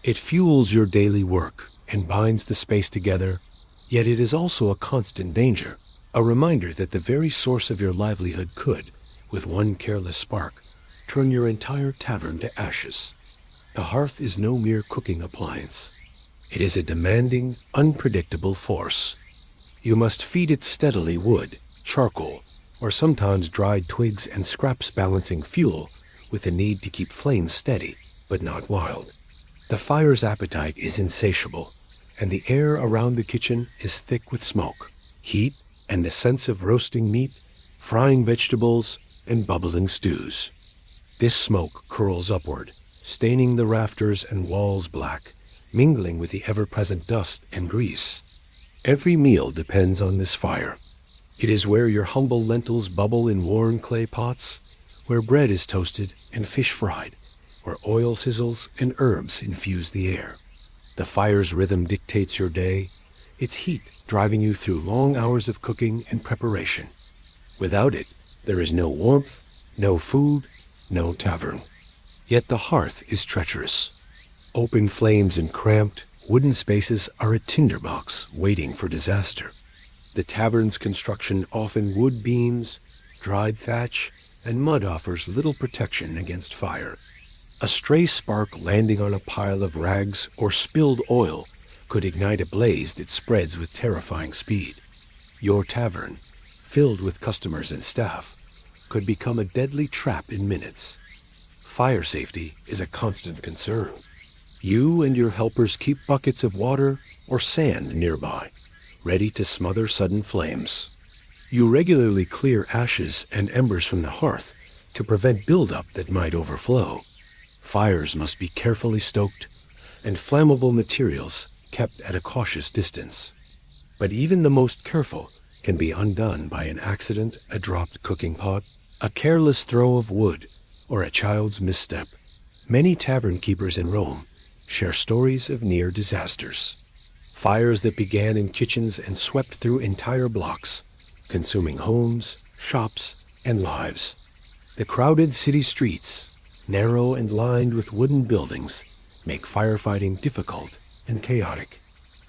It fuels your daily work and binds the space together, yet it is also a constant danger, a reminder that the very source of your livelihood could, with one careless spark, turn your entire tavern to ashes. The hearth is no mere cooking appliance. It is a demanding, unpredictable force. You must feed it steadily wood, charcoal, or sometimes dried twigs and scraps balancing fuel with the need to keep flames steady, but not wild. The fire's appetite is insatiable, and the air around the kitchen is thick with smoke, heat, and the sense of roasting meat, frying vegetables, and bubbling stews. This smoke curls upward, staining the rafters and walls black, mingling with the ever-present dust and grease. Every meal depends on this fire. It is where your humble lentils bubble in worn clay pots, where bread is toasted and fish fried, where oil sizzles and herbs infuse the air. The fire's rhythm dictates your day, its heat driving you through long hours of cooking and preparation. Without it, there is no warmth, no food, no tavern. Yet the hearth is treacherous. Open flames and cramped, wooden spaces are a tinderbox waiting for disaster. The tavern's construction, often wood beams, dried thatch, and mud, offers little protection against fire. A stray spark landing on a pile of rags or spilled oil could ignite a blaze that spreads with terrifying speed. Your tavern, filled with customers and staff, could become a deadly trap in minutes. Fire safety is a constant concern. You and your helpers keep buckets of water or sand nearby, ready to smother sudden flames. You regularly clear ashes and embers from the hearth, To prevent buildup that might overflow, fires must be carefully stoked and flammable materials kept at a cautious distance. But even the most careful can be undone by an accident, a dropped cooking pot, a careless throw of wood, or a child's misstep. Many tavern keepers in Rome share stories of near disasters. Fires that began in kitchens and swept through entire blocks, consuming homes, shops, and lives. The crowded city streets, narrow and lined with wooden buildings, make firefighting difficult and chaotic.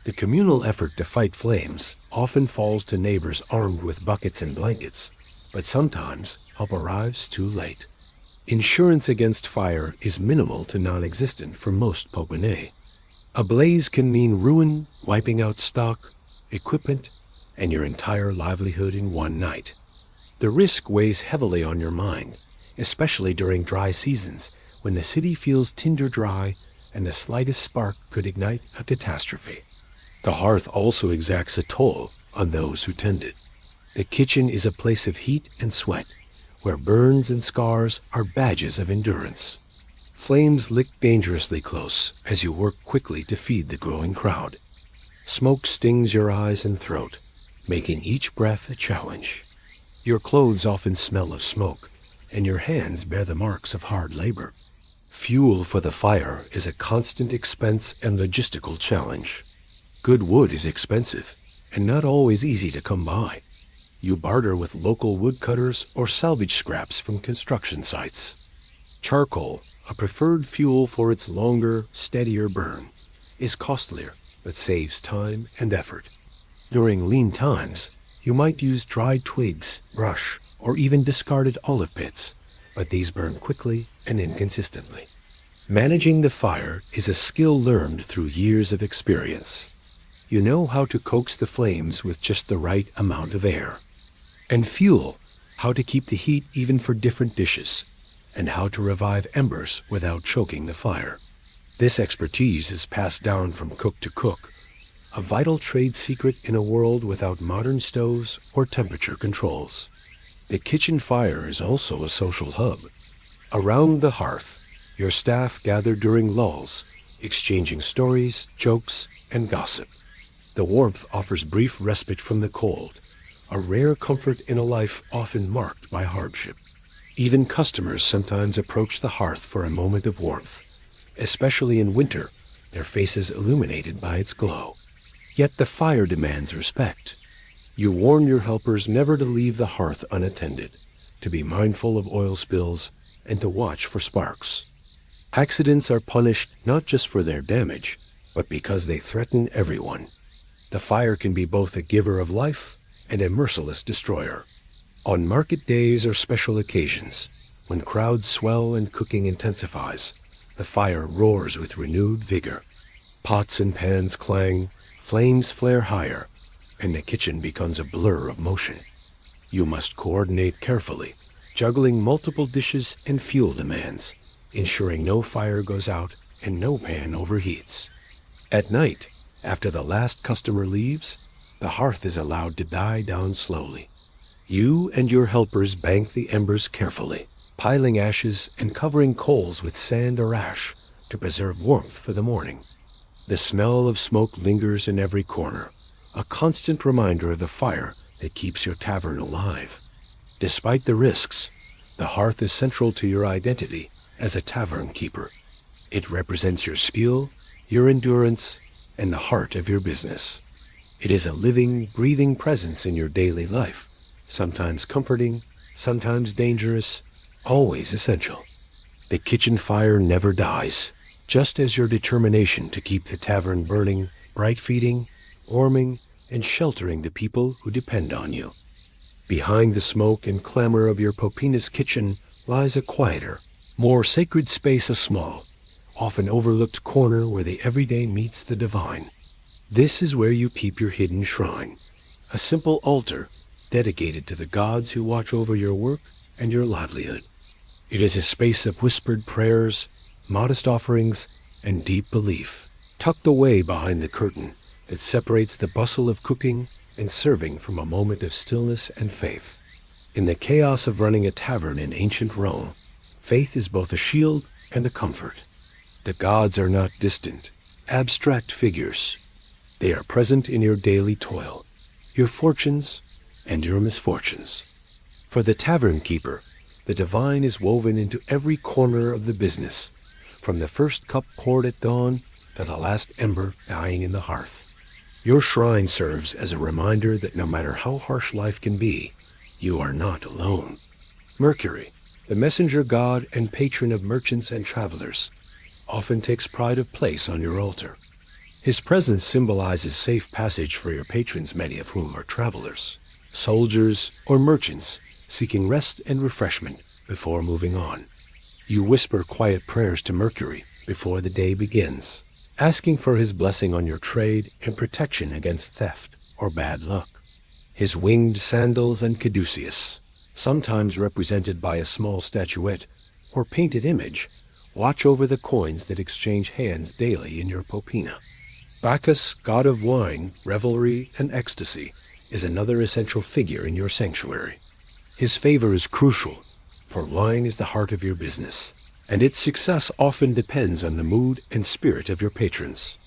The communal effort to fight flames often falls to neighbors armed with buckets and blankets, but sometimes help arrives too late. Insurance against fire is minimal to non-existent for most popinay. A blaze can mean ruin, wiping out stock, equipment, and your entire livelihood in one night. The risk weighs heavily on your mind, especially during dry seasons when the city feels tinder dry and the slightest spark could ignite a catastrophe. The hearth also exacts a toll on those who tend it. The kitchen is a place of heat and sweat, where burns and scars are badges of endurance. Flames lick dangerously close as you work quickly to feed the growing crowd. Smoke stings your eyes and throat, making each breath a challenge. Your clothes often smell of smoke, and your hands bear the marks of hard labor. Fuel for the fire is a constant expense and logistical challenge. Good wood is expensive, and not always easy to come by. You barter with local woodcutters or salvage scraps from construction sites. Charcoal, a preferred fuel for its longer, steadier burn, is costlier but saves time and effort. During lean times, you might use dried twigs, brush, or even discarded olive pits, but these burn quickly and inconsistently. Managing the fire is a skill learned through years of experience. You know how to coax the flames with just the right amount of air. And fuel, how to keep the heat even for different dishes, and how to revive embers without choking the fire. This expertise is passed down from cook to cook, a vital trade secret in a world without modern stoves or temperature controls. The kitchen fire is also a social hub. Around the hearth, your staff gather during lulls, exchanging stories, jokes, and gossip. The warmth offers brief respite from the cold, a rare comfort in a life often marked by hardship. Even customers sometimes approach the hearth for a moment of warmth, especially in winter, their faces illuminated by its glow. Yet the fire demands respect. You warn your helpers never to leave the hearth unattended, to be mindful of oil spills, and to watch for sparks. Accidents are punished not just for their damage, but because they threaten everyone. The fire can be both a giver of life and a merciless destroyer. On market days or special occasions, when crowds swell and cooking intensifies, the fire roars with renewed vigor. Pots and pans clang, flames flare higher, and the kitchen becomes a blur of motion. You must coordinate carefully, juggling multiple dishes and fuel demands, ensuring no fire goes out and no pan overheats. At night, after the last customer leaves, the hearth is allowed to die down slowly. You and your helpers bank the embers carefully, piling ashes and covering coals with sand or ash to preserve warmth for the morning. The smell of smoke lingers in every corner, a constant reminder of the fire that keeps your tavern alive. Despite the risks, the hearth is central to your identity as a tavern keeper. It represents your skill, your endurance, and the heart of your business. It is a living, breathing presence in your daily life, sometimes comforting, sometimes dangerous, always essential. The kitchen fire never dies, just as your determination to keep the tavern burning, bright feeding, warming, and sheltering the people who depend on you. Behind the smoke and clamor of your Popina's kitchen lies a quieter, more sacred space, a small, often overlooked corner where the everyday meets the divine. This is where you keep your hidden shrine, a simple altar dedicated to the gods who watch over your work and your livelihood. It is a space of whispered prayers, modest offerings, and deep belief, tucked away behind the curtain that separates the bustle of cooking and serving from a moment of stillness and faith. In the chaos of running a tavern in ancient Rome, faith is both a shield and a comfort. The gods are not distant, abstract figures. They are present in your daily toil, your fortunes, and your misfortunes. For the tavern keeper, the divine is woven into every corner of the business, from the first cup poured at dawn to the last ember dying in the hearth. Your shrine serves as a reminder that no matter how harsh life can be, you are not alone. Mercury, the messenger god and patron of merchants and travelers, often takes pride of place on your altar. His presence symbolizes safe passage for your patrons, many of whom are travelers, soldiers, or merchants seeking rest and refreshment before moving on. You whisper quiet prayers to Mercury before the day begins, asking for his blessing on your trade and protection against theft or bad luck. His winged sandals and caduceus, sometimes represented by a small statuette or painted image, watch over the coins that exchange hands daily in your popina. Bacchus, god of wine, revelry, and ecstasy, is another essential figure in your sanctuary. His favor is crucial, for wine is the heart of your business, and its success often depends on the mood and spirit of your patrons.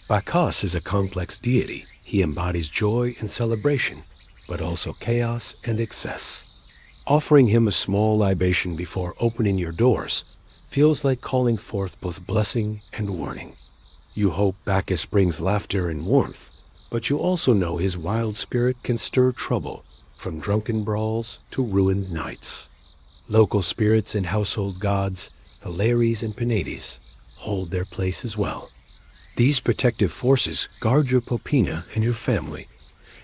Bacchus is a complex deity. He embodies joy and celebration, but also chaos and excess. Offering him a small libation before opening your doors feels like calling forth both blessing and warning. You hope Bacchus brings laughter and warmth, but you also know his wild spirit can stir trouble, from drunken brawls to ruined nights. Local spirits and household gods, the Lares and Penates, hold their place as well. These protective forces guard your popina and your family,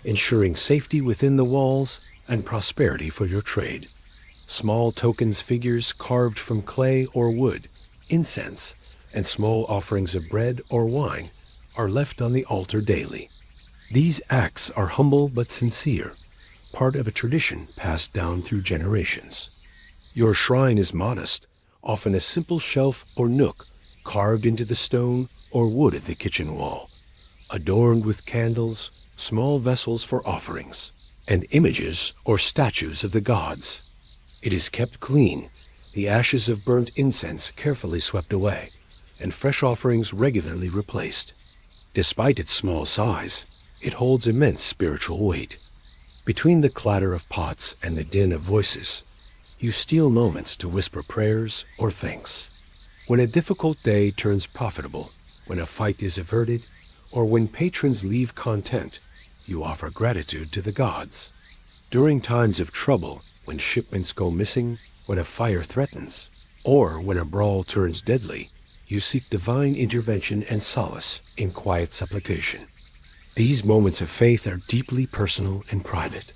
ensuring safety within the walls and prosperity for your trade. Small tokens, figures carved from clay or wood, incense, and small offerings of bread or wine are left on the altar daily. These acts are humble but sincere, part of a tradition passed down through generations. Your shrine is modest, often a simple shelf or nook carved into the stone or wood of the kitchen wall, adorned with candles, small vessels for offerings, and images or statues of the gods. It is kept clean, the ashes of burnt incense carefully swept away, and fresh offerings regularly replaced. Despite its small size, it holds immense spiritual weight. Between the clatter of pots and the din of voices, you steal moments to whisper prayers or thanks. When a difficult day turns profitable, when a fight is averted, or when patrons leave content, you offer gratitude to the gods. During times of trouble, when shipments go missing, when a fire threatens, or when a brawl turns deadly, you seek divine intervention and solace in quiet supplication. These moments of faith are deeply personal and private.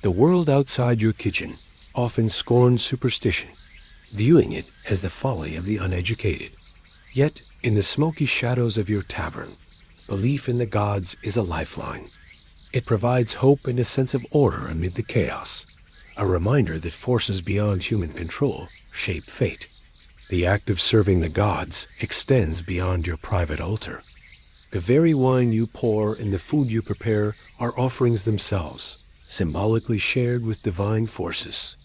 The world outside your kitchen often scorns superstition, viewing it as the folly of the uneducated. Yet, in the smoky shadows of your tavern, belief in the gods is a lifeline. It provides hope and a sense of order amid the chaos, a reminder that forces beyond human control shape fate. The act of serving the gods extends beyond your private altar. The very wine you pour and the food you prepare are offerings themselves, symbolically shared with divine forces.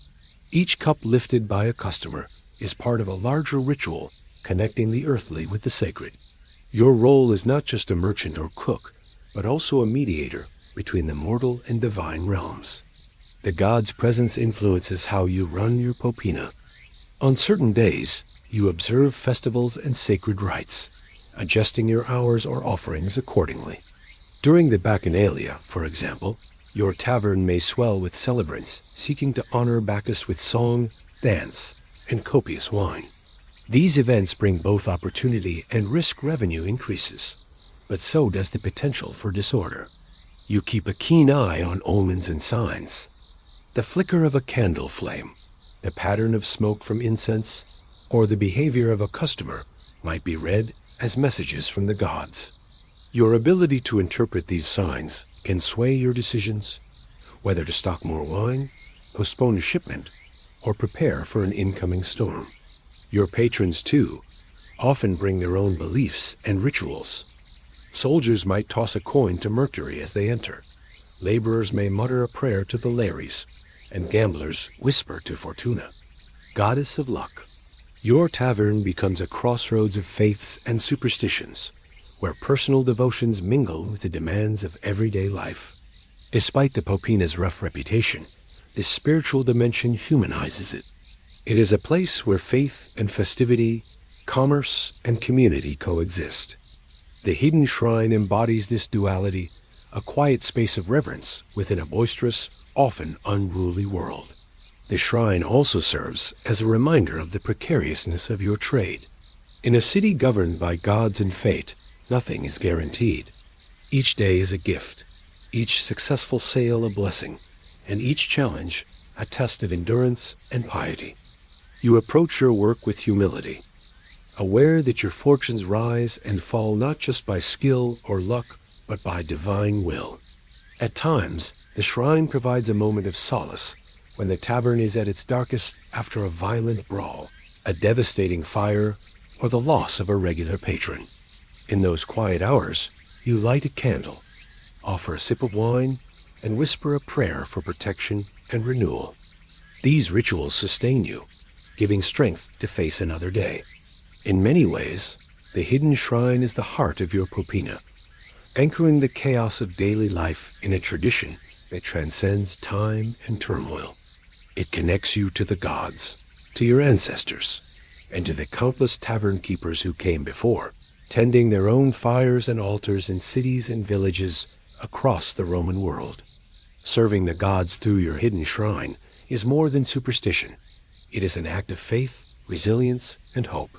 Each cup lifted by a customer is part of a larger ritual connecting the earthly with the sacred. Your role is not just a merchant or cook, but also a mediator between the mortal and divine realms. The god's presence influences how you run your popina. On certain days, you observe festivals and sacred rites, adjusting your hours or offerings accordingly. During the Bacchanalia, for example, your tavern may swell with celebrants seeking to honor Bacchus with song, dance, and copious wine. These events bring both opportunity and risk revenue increases, but so does the potential for disorder. You keep a keen eye on omens and signs. The flicker of a candle flame, the pattern of smoke from incense, or the behavior of a customer might be read as messages from the gods. Your ability to interpret these signs can sway your decisions, whether to stock more wine, postpone a shipment, or prepare for an incoming storm. Your patrons, too, often bring their own beliefs and rituals. Soldiers might toss a coin to Mercury as they enter. Laborers may mutter a prayer to the Lares, and gamblers whisper to Fortuna, goddess of luck. Your tavern becomes a crossroads of faiths and superstitions, where personal devotions mingle with the demands of everyday life. Despite the Popina's rough reputation, this spiritual dimension humanizes it. It is a place where faith and festivity, commerce and community coexist. The hidden shrine embodies this duality, a quiet space of reverence within a boisterous, often unruly world. The shrine also serves as a reminder of the precariousness of your trade. In a city governed by gods and fate, nothing is guaranteed. Each day is a gift, each successful sale a blessing, and each challenge a test of endurance and piety. You approach your work with humility, aware that your fortunes rise and fall not just by skill or luck, but by divine will. At times, the shrine provides a moment of solace when the tavern is at its darkest after a violent brawl, a devastating fire, or the loss of a regular patron. In those quiet hours, you light a candle, offer a sip of wine, and whisper a prayer for protection and renewal. These rituals sustain you, giving strength to face another day. In many ways, the hidden shrine is the heart of your Popina, anchoring the chaos of daily life in a tradition that transcends time and turmoil. It connects you to the gods, to your ancestors, and to the countless tavern keepers who came before, tending their own fires and altars in cities and villages across the Roman world. Serving the gods through your hidden shrine is more than superstition. It is an act of faith, resilience, and hope.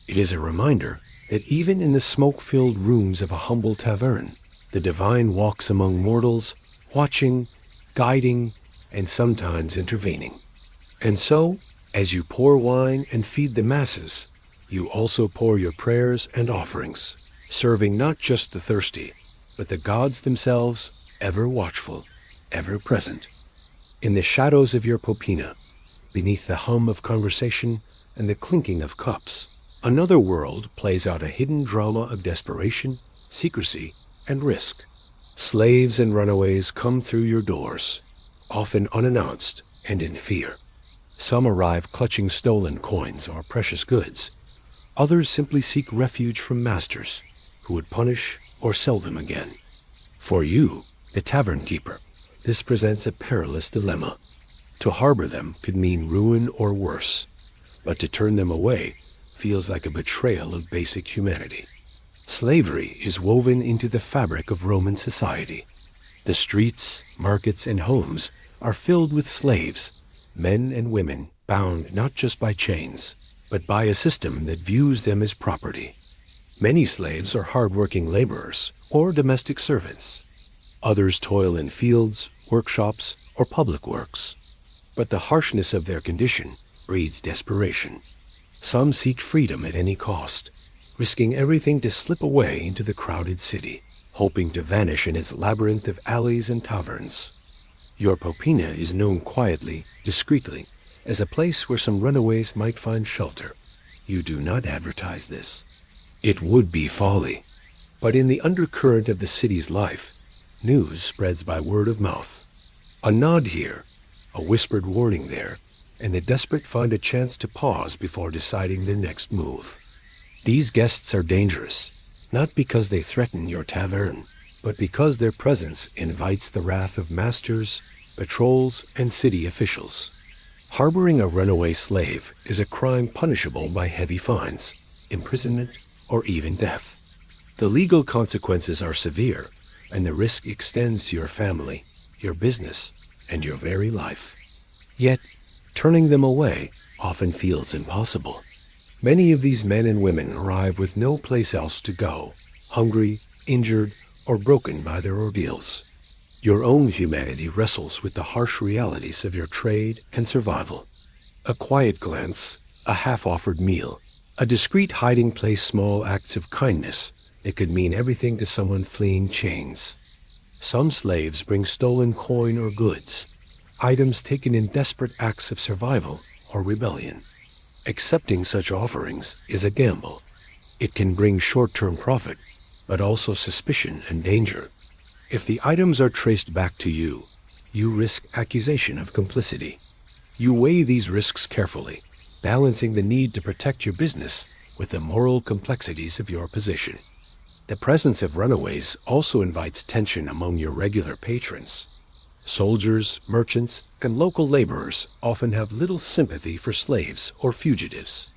It is a reminder that even in the smoke-filled rooms of a humble tavern, the divine walks among mortals, watching, guiding, and sometimes intervening. And so, as you pour wine and feed the masses, you also pour your prayers and offerings, serving not just the thirsty, but the gods themselves, ever watchful, ever present. In the shadows of your Popina, beneath the hum of conversation and the clinking of cups, another world plays out a hidden drama of desperation, secrecy, and risk. Slaves and runaways come through your doors, often unannounced and in fear. Some arrive clutching stolen coins or precious goods. Others simply seek refuge from masters who would punish or sell them again. For you, the tavern keeper, this presents a perilous dilemma. To harbor them could mean ruin or worse, but to turn them away feels like a betrayal of basic humanity. Slavery is woven into the fabric of Roman society. The streets, markets, and homes are filled with slaves, men and women bound not just by chains, but by a system that views them as property. Many slaves are hard-working laborers or domestic servants. Others toil in fields, workshops, or public works. But the harshness of their condition breeds desperation. Some seek freedom at any cost, risking everything to slip away into the crowded city, hoping to vanish in its labyrinth of alleys and taverns. Your Popina is known quietly, discreetly, as a place where some runaways might find shelter. You do not advertise this. It would be folly. But in the undercurrent of the city's life, news spreads by word of mouth. A nod here, a whispered warning there, and the desperate find a chance to pause before deciding their next move. These guests are dangerous, not because they threaten your tavern, but because their presence invites the wrath of masters, patrols, and city officials. Harboring a runaway slave is a crime punishable by heavy fines, imprisonment, or even death. The legal consequences are severe, and the risk extends to your family, your business, and your very life. Yet, turning them away often feels impossible. Many of these men and women arrive with no place else to go, hungry, injured, or broken by their ordeals. Your own humanity wrestles with the harsh realities of your trade and survival. A quiet glance, a half-offered meal, a discreet hiding place, small acts of kindness that could mean everything to someone fleeing chains. Some slaves bring stolen coin or goods, items taken in desperate acts of survival or rebellion. Accepting such offerings is a gamble. It can bring short-term profit, but also suspicion and danger. If the items are traced back to you, you risk accusation of complicity. You weigh these risks carefully, balancing the need to protect your business with the moral complexities of your position. The presence of runaways also invites tension among your regular patrons. Soldiers, merchants, and local laborers often have little sympathy for slaves or fugitives.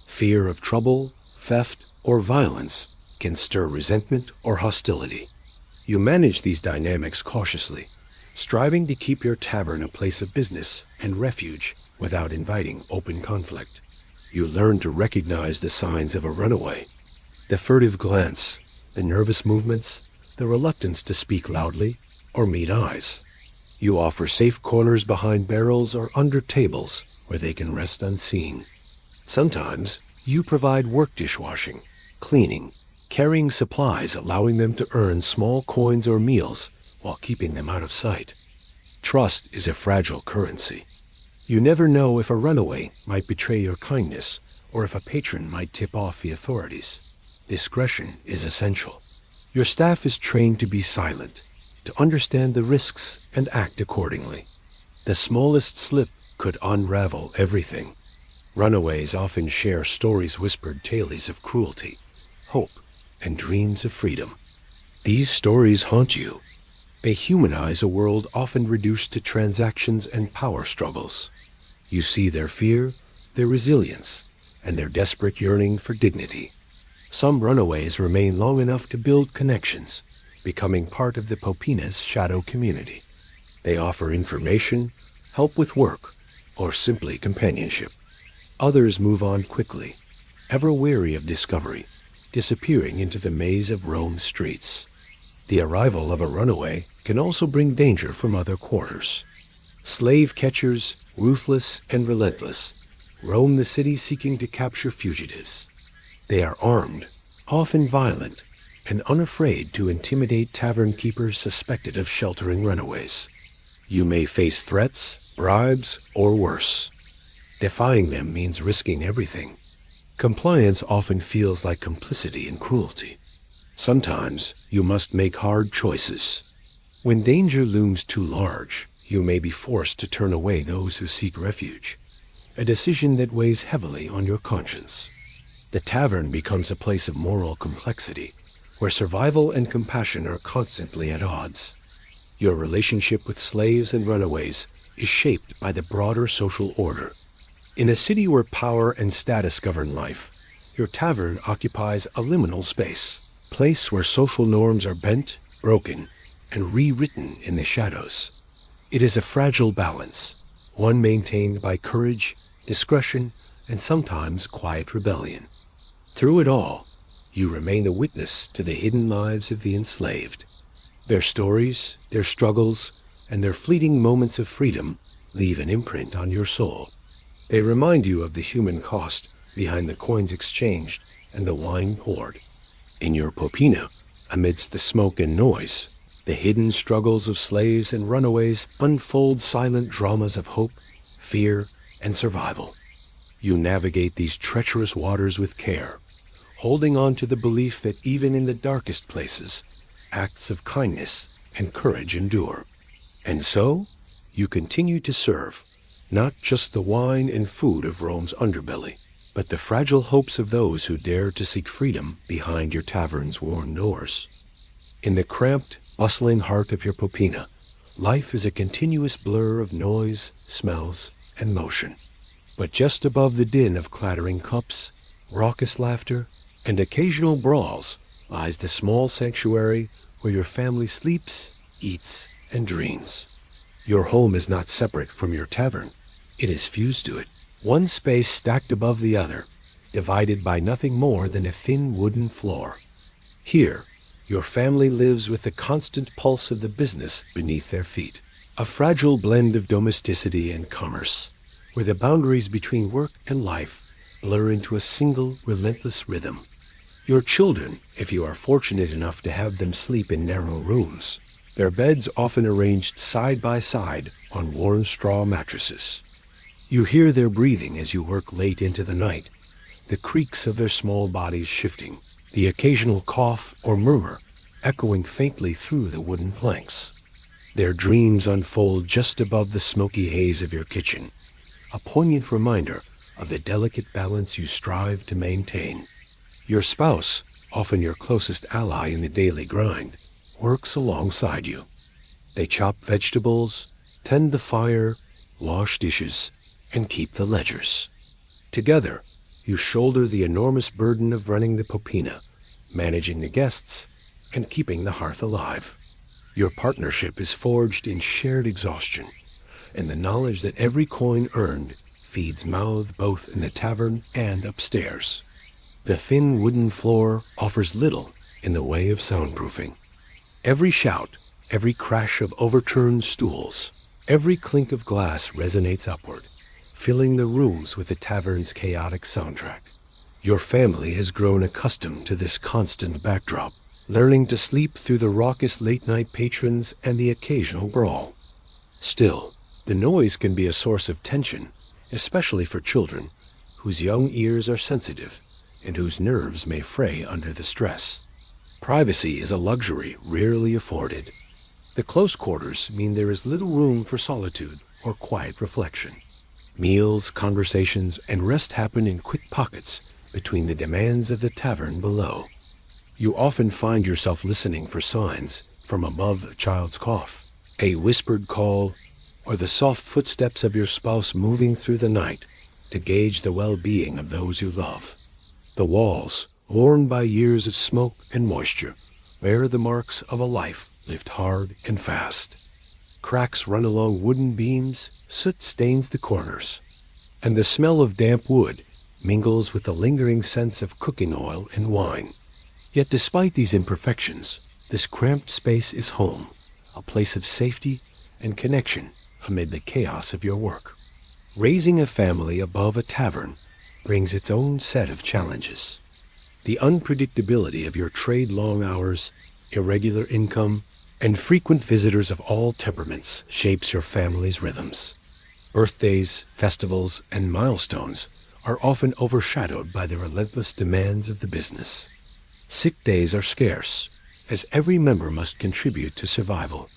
Fear of trouble, theft, or violence can stir resentment or hostility. You manage these dynamics cautiously, striving to keep your tavern a place of business and refuge without inviting open conflict. You learn to recognize the signs of a runaway: the furtive glance, the nervous movements, the reluctance to speak loudly or meet eyes. You offer safe corners behind barrels or under tables where they can rest unseen. Sometimes you provide work dishwashing, cleaning, carrying supplies, allowing them to earn small coins or meals while keeping them out of sight. Trust is a fragile currency. You never know if a runaway might betray your kindness or if a patron might tip off the authorities. Discretion is essential. Your staff is trained to be silent, to understand the risks and act accordingly. The smallest slip could unravel everything. Runaways often share stories, whispered tales of cruelty, hope, and dreams of freedom. These stories haunt you. They humanize a world often reduced to transactions and power struggles. You see their fear, their resilience, and their desperate yearning for dignity. Some runaways remain long enough to build connections, becoming part of the Popina's shadow community. They offer information, help with work, or simply companionship. Others move on quickly, ever wary of discovery, disappearing into the maze of Rome's streets. The arrival of a runaway can also bring danger from other quarters. Slave catchers, ruthless and relentless, roam the city seeking to capture fugitives. They are armed, often violent, and unafraid to intimidate tavern keepers suspected of sheltering runaways. You may face threats, bribes, or worse. Defying them means risking everything. Compliance often feels like complicity in cruelty. Sometimes you must make hard choices. When danger looms too large, you may be forced to turn away those who seek refuge, a decision that weighs heavily on your conscience. The tavern becomes a place of moral complexity, where survival and compassion are constantly at odds. Your relationship with slaves and runaways is shaped by the broader social order. In a city where power and status govern life, your tavern occupies a liminal space, a place where social norms are bent, broken, and rewritten in the shadows. It is a fragile balance, one maintained by courage, discretion, and sometimes quiet rebellion. Through it all, you remain a witness to the hidden lives of the enslaved. Their stories, their struggles, and their fleeting moments of freedom leave an imprint on your soul. They remind you of the human cost behind the coins exchanged and the wine poured. In your popina, amidst the smoke and noise, the hidden struggles of slaves and runaways unfold silent dramas of hope, fear, and survival. You navigate these treacherous waters with care, holding on to the belief that even in the darkest places, acts of kindness and courage endure. And so, you continue to serve, not just the wine and food of Rome's underbelly, but the fragile hopes of those who dare to seek freedom behind your tavern's worn doors. In the cramped, bustling heart of your popina, life is a continuous blur of noise, smells, and motion. But just above the din of clattering cups, raucous laughter, and occasional brawls lies the small sanctuary where your family sleeps, eats, and dreams. Your home is not separate from your tavern. It is fused to it, one space stacked above the other, divided by nothing more than a thin wooden floor. Here, your family lives with the constant pulse of the business beneath their feet, a fragile blend of domesticity and commerce, where the boundaries between work and life blur into a single, relentless rhythm. Your children, if you are fortunate enough to have them sleep in narrow rooms, their beds often arranged side by side on worn straw mattresses. You hear their breathing as you work late into the night, the creaks of their small bodies shifting, the occasional cough or murmur echoing faintly through the wooden planks. Their dreams unfold just above the smoky haze of your kitchen, a poignant reminder of the delicate balance you strive to maintain. Your spouse, often your closest ally in the daily grind, works alongside you. They chop vegetables, tend the fire, wash dishes, and keep the ledgers. Together, you shoulder the enormous burden of running the popina, managing the guests, and keeping the hearth alive. Your partnership is forged in shared exhaustion, and the knowledge that every coin earned feeds mouth both in the tavern and upstairs. The thin wooden floor offers little in the way of soundproofing. Every shout, every crash of overturned stools, every clink of glass resonates upward, filling the rooms with the tavern's chaotic soundtrack. Your family has grown accustomed to this constant backdrop, learning to sleep through the raucous late-night patrons and the occasional brawl. Still, the noise can be a source of tension, especially for children, whose young ears are sensitive and whose nerves may fray under the stress. Privacy is a luxury rarely afforded. The close quarters mean there is little room for solitude or quiet reflection. Meals, conversations, and rest happen in quick pockets between the demands of the tavern below. You often find yourself listening for signs from above a child's cough, a whispered call, or the soft footsteps of your spouse moving through the night to gauge the well-being of those you love. The walls, worn by years of smoke and moisture, bear the marks of a life lived hard and fast. Cracks run along wooden beams, soot stains the corners, and the smell of damp wood mingles with the lingering sense of cooking oil and wine. Yet despite these imperfections, this cramped space is home, a place of safety and connection amid the chaos of your work. Raising a family above a tavern brings its own set of challenges. The unpredictability of your trade-long hours, irregular income, and frequent visitors of all temperaments shapes your family's rhythms. Birthdays, festivals, and milestones are often overshadowed by the relentless demands of the business. Sick days are scarce, as every member must contribute to survival.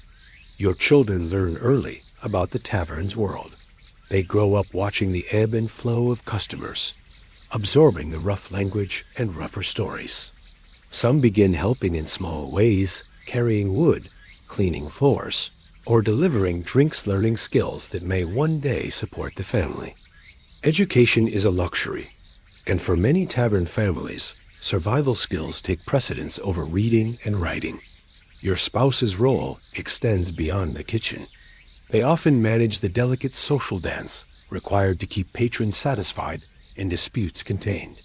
Your children learn early about the tavern's world. They grow up watching the ebb and flow of customers, absorbing the rough language and rougher stories. Some begin helping in small ways, carrying wood, cleaning floors, or delivering drinks, learning skills that may one day support the family. Education is a luxury, and for many tavern families, survival skills take precedence over reading and writing. Your spouse's role extends beyond the kitchen. They often manage the delicate social dance required to keep patrons satisfied and disputes contained.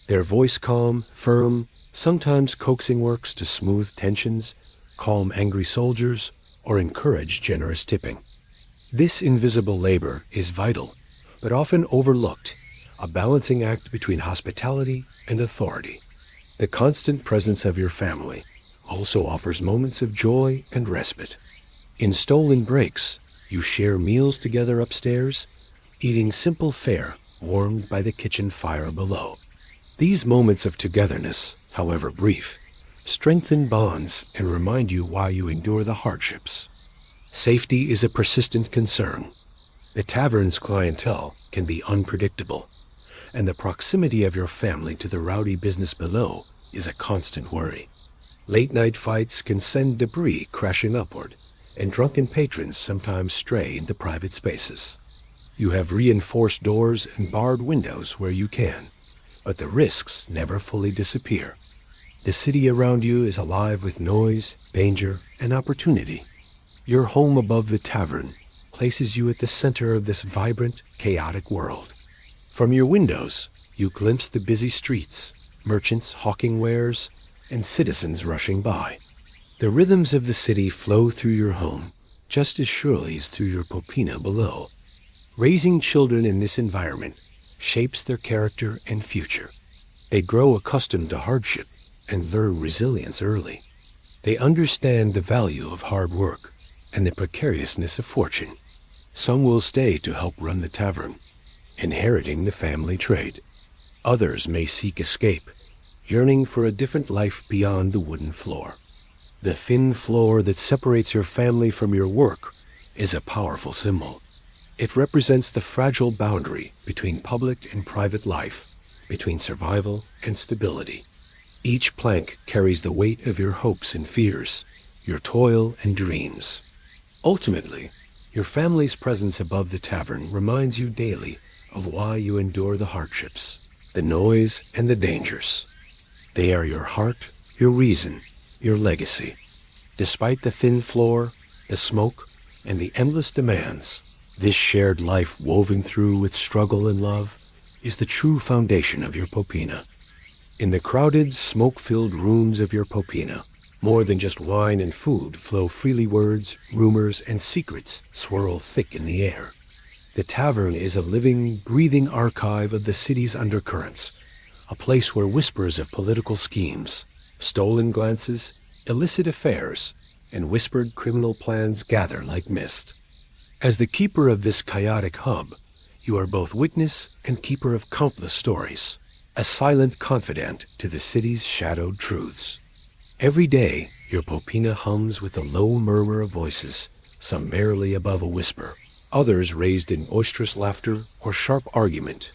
Their voice calm, firm, sometimes coaxing works to smooth tensions, calm angry soldiers, or encourage generous tipping. This invisible labor is vital, but often overlooked, a balancing act between hospitality and authority. The constant presence of your family also offers moments of joy and respite. In stolen breaks, you share meals together upstairs, eating simple fare warmed by the kitchen fire below. These moments of togetherness, however brief, strengthen bonds and remind you why you endure the hardships. Safety is a persistent concern. The tavern's clientele can be unpredictable, and the proximity of your family to the rowdy business below is a constant worry. Late-night fights can send debris crashing upward, and drunken patrons sometimes stray into private spaces. You have reinforced doors and barred windows where you can, but the risks never fully disappear. The city around you is alive with noise, danger, and opportunity. Your home above the tavern places you at the center of this vibrant, chaotic world. From your windows, you glimpse the busy streets, merchants hawking wares, and citizens rushing by. The rhythms of the city flow through your home just as surely as through your popina below. Raising children in this environment shapes their character and future. They grow accustomed to hardship and learn resilience early. They understand the value of hard work and the precariousness of fortune. Some will stay to help run the tavern, inheriting the family trade. Others may seek escape, yearning for a different life beyond the wooden floor. The thin floor that separates your family from your work is a powerful symbol. It represents the fragile boundary between public and private life, between survival and stability. Each plank carries the weight of your hopes and fears, your toil and dreams. Ultimately, your family's presence above the tavern reminds you daily of why you endure the hardships, the noise, and the dangers. They are your heart, your reason, your legacy. Despite the thin floor, the smoke, and the endless demands, this shared life woven through with struggle and love is the true foundation of your popina. In the crowded, smoke-filled rooms of your popina, more than just wine and food flow freely. Words, rumors, and secrets swirl thick in the air. The tavern is a living, breathing archive of the city's undercurrents, a place where whispers of political schemes, stolen glances, illicit affairs, and whispered criminal plans gather like mist. As the keeper of this chaotic hub, you are both witness and keeper of countless stories, a silent confidant to the city's shadowed truths. Every day, your popina hums with a low murmur of voices, some barely above a whisper, others raised in boisterous laughter or sharp argument.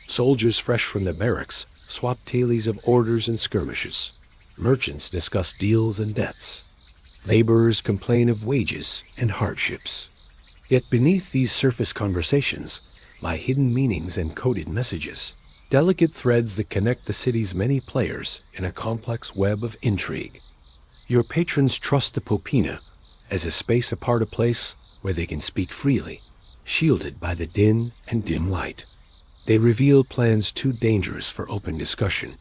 Soldiers fresh from the barracks swap tales of orders and skirmishes. Merchants discuss deals and debts. Laborers complain of wages and hardships. Yet beneath these surface conversations lie hidden meanings and coded messages, delicate threads that connect the city's many players in a complex web of intrigue. Your patrons trust the popina as a space apart, a place where they can speak freely, shielded by the din and dim light. They reveal plans too dangerous for open discussion,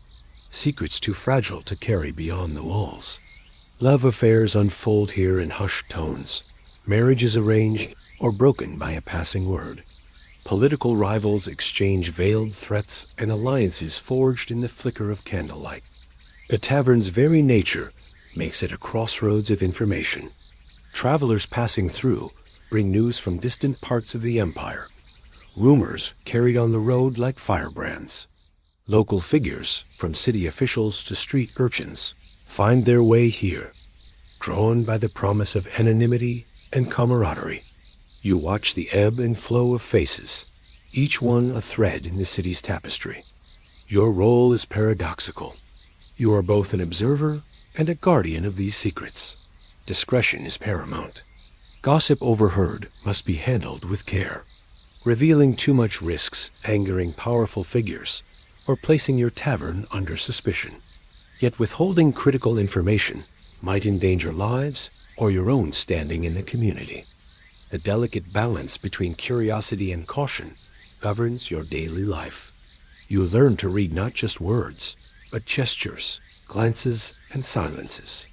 secrets too fragile to carry beyond the walls. Love affairs unfold here in hushed tones, marriages arranged or broken by a passing word. Political rivals exchange veiled threats and alliances forged in the flicker of candlelight. The tavern's very nature makes it a crossroads of information. Travelers passing through bring news from distant parts of the empire, rumors carried on the road like firebrands. Local figures, from city officials to street urchins, find their way here, drawn by the promise of anonymity and camaraderie. You watch the ebb and flow of faces, each one a thread in the city's tapestry. Your role is paradoxical. You are both an observer and a guardian of these secrets. Discretion is paramount. Gossip overheard must be handled with care. Revealing too much risks angering powerful figures or placing your tavern under suspicion. Yet withholding critical information might endanger lives or your own standing in the community. The delicate balance between curiosity and caution governs your daily life. You learn to read not just words, but gestures, glances, and silences.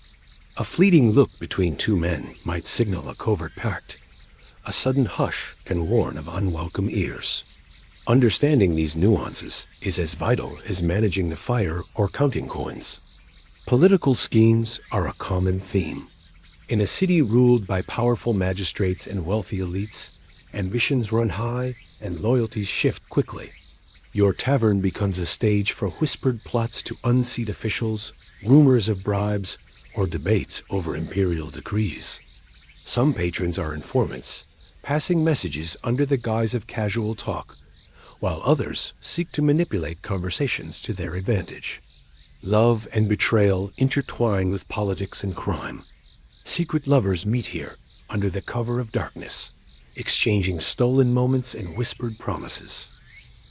A fleeting look between two men might signal a covert pact. A sudden hush can warn of unwelcome ears. Understanding these nuances is as vital as managing the fire or counting coins. Political schemes are a common theme. In a city ruled by powerful magistrates and wealthy elites, ambitions run high and loyalties shift quickly. Your tavern becomes a stage for whispered plots to unseat officials, rumors of bribes, or debates over imperial decrees. Some patrons are informants, passing messages under the guise of casual talk, while others seek to manipulate conversations to their advantage. Love and betrayal intertwine with politics and crime. Secret lovers meet here under the cover of darkness, exchanging stolen moments and whispered promises.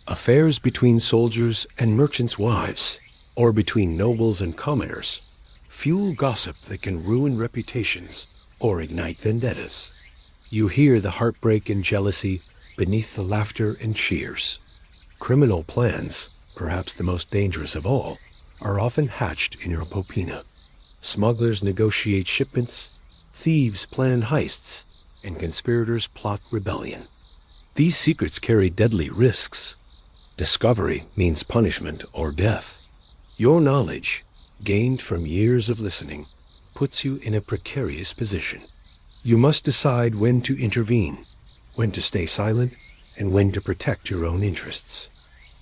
Affairs between soldiers and merchants' wives, or between nobles and commoners, fuel gossip that can ruin reputations or ignite vendettas. You hear the heartbreak and jealousy beneath the laughter and cheers. Criminal plans, perhaps the most dangerous of all, are often hatched in your popina. Smugglers negotiate shipments, thieves plan heists, and conspirators plot rebellion. These secrets carry deadly risks. Discovery means punishment or death. Your knowledge, gained from years of listening, puts you in a precarious position. You must decide when to intervene, when to stay silent, and when to protect your own interests.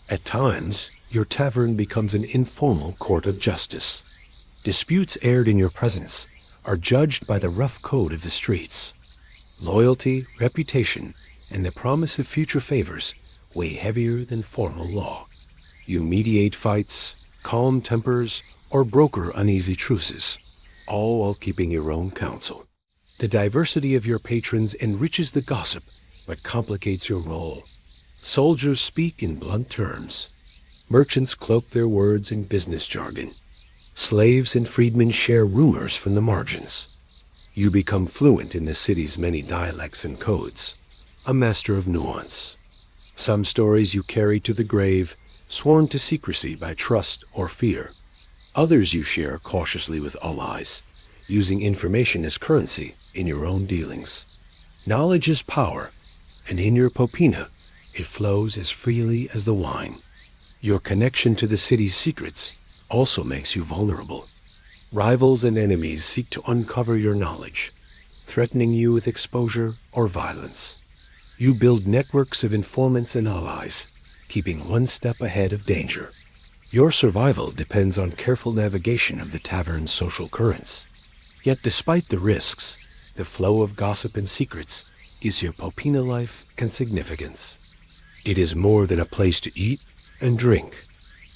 At times, your tavern becomes an informal court of justice. Disputes aired in your presence are judged by the rough code of the streets. Loyalty, reputation, and the promise of future favors weigh heavier than formal law. You mediate fights, calm tempers, or broker uneasy truces, all while keeping your own counsel. The diversity of your patrons enriches the gossip, but complicates your role. Soldiers speak in blunt terms. Merchants cloak their words in business jargon. Slaves and freedmen share rumors from the margins. You become fluent in the city's many dialects and codes, a master of nuance. Some stories you carry to the grave, sworn to secrecy by trust or fear. Others you share cautiously with allies, using information as currency in your own dealings. Knowledge is power, and in your popina, it flows as freely as the wine. Your connection to the city's secrets also makes you vulnerable. Rivals and enemies seek to uncover your knowledge, threatening you with exposure or violence. You build networks of informants and allies, keeping one step ahead of danger. Your survival depends on careful navigation of the tavern's social currents. Yet despite the risks, the flow of gossip and secrets gives your popina life and significance. It is more than a place to eat and drink.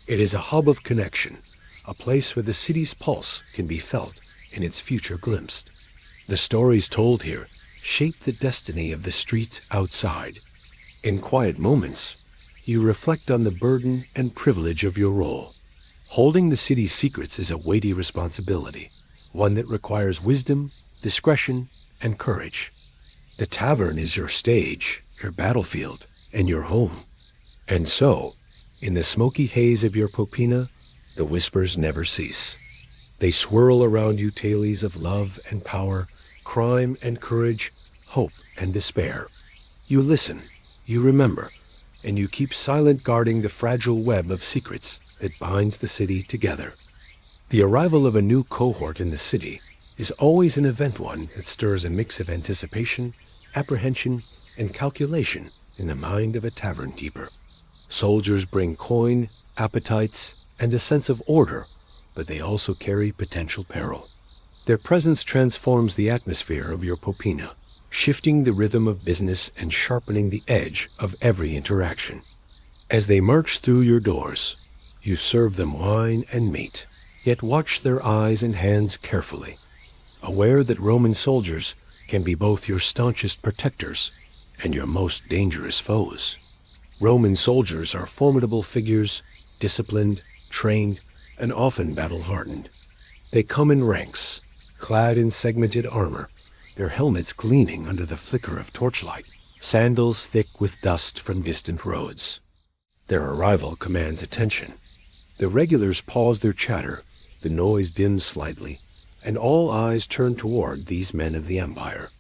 It is a hub of connection, a place where the city's pulse can be felt and its future glimpsed. The stories told here shape the destiny of the streets outside. In quiet moments, you reflect on the burden and privilege of your role. Holding the city's secrets is a weighty responsibility, one that requires wisdom, discretion, and courage. The tavern is your stage, your battlefield, and your home. And so, in the smoky haze of your popina, the whispers never cease. They swirl around you tales of love and power, crime and courage, hope and despair. You listen, you remember, and you keep silent guarding the fragile web of secrets that binds the city together. The arrival of a new cohort in the city is always an event, one that stirs a mix of anticipation, apprehension, and calculation in the mind of a tavern keeper. Soldiers bring coin, appetites, and a sense of order, but they also carry potential peril. Their presence transforms the atmosphere of your popina, shifting the rhythm of business and sharpening the edge of every interaction. As they march through your doors, you serve them wine and meat, yet watch their eyes and hands carefully, aware that Roman soldiers can be both your staunchest protectors and your most dangerous foes. Roman soldiers are formidable figures, disciplined, trained, and often battle-hardened. They come in ranks, clad in segmented armor, their helmets gleaming under the flicker of torchlight, sandals thick with dust from distant roads. Their arrival commands attention. The regulars pause their chatter, the noise dims slightly, and all eyes turn toward these men of the empire.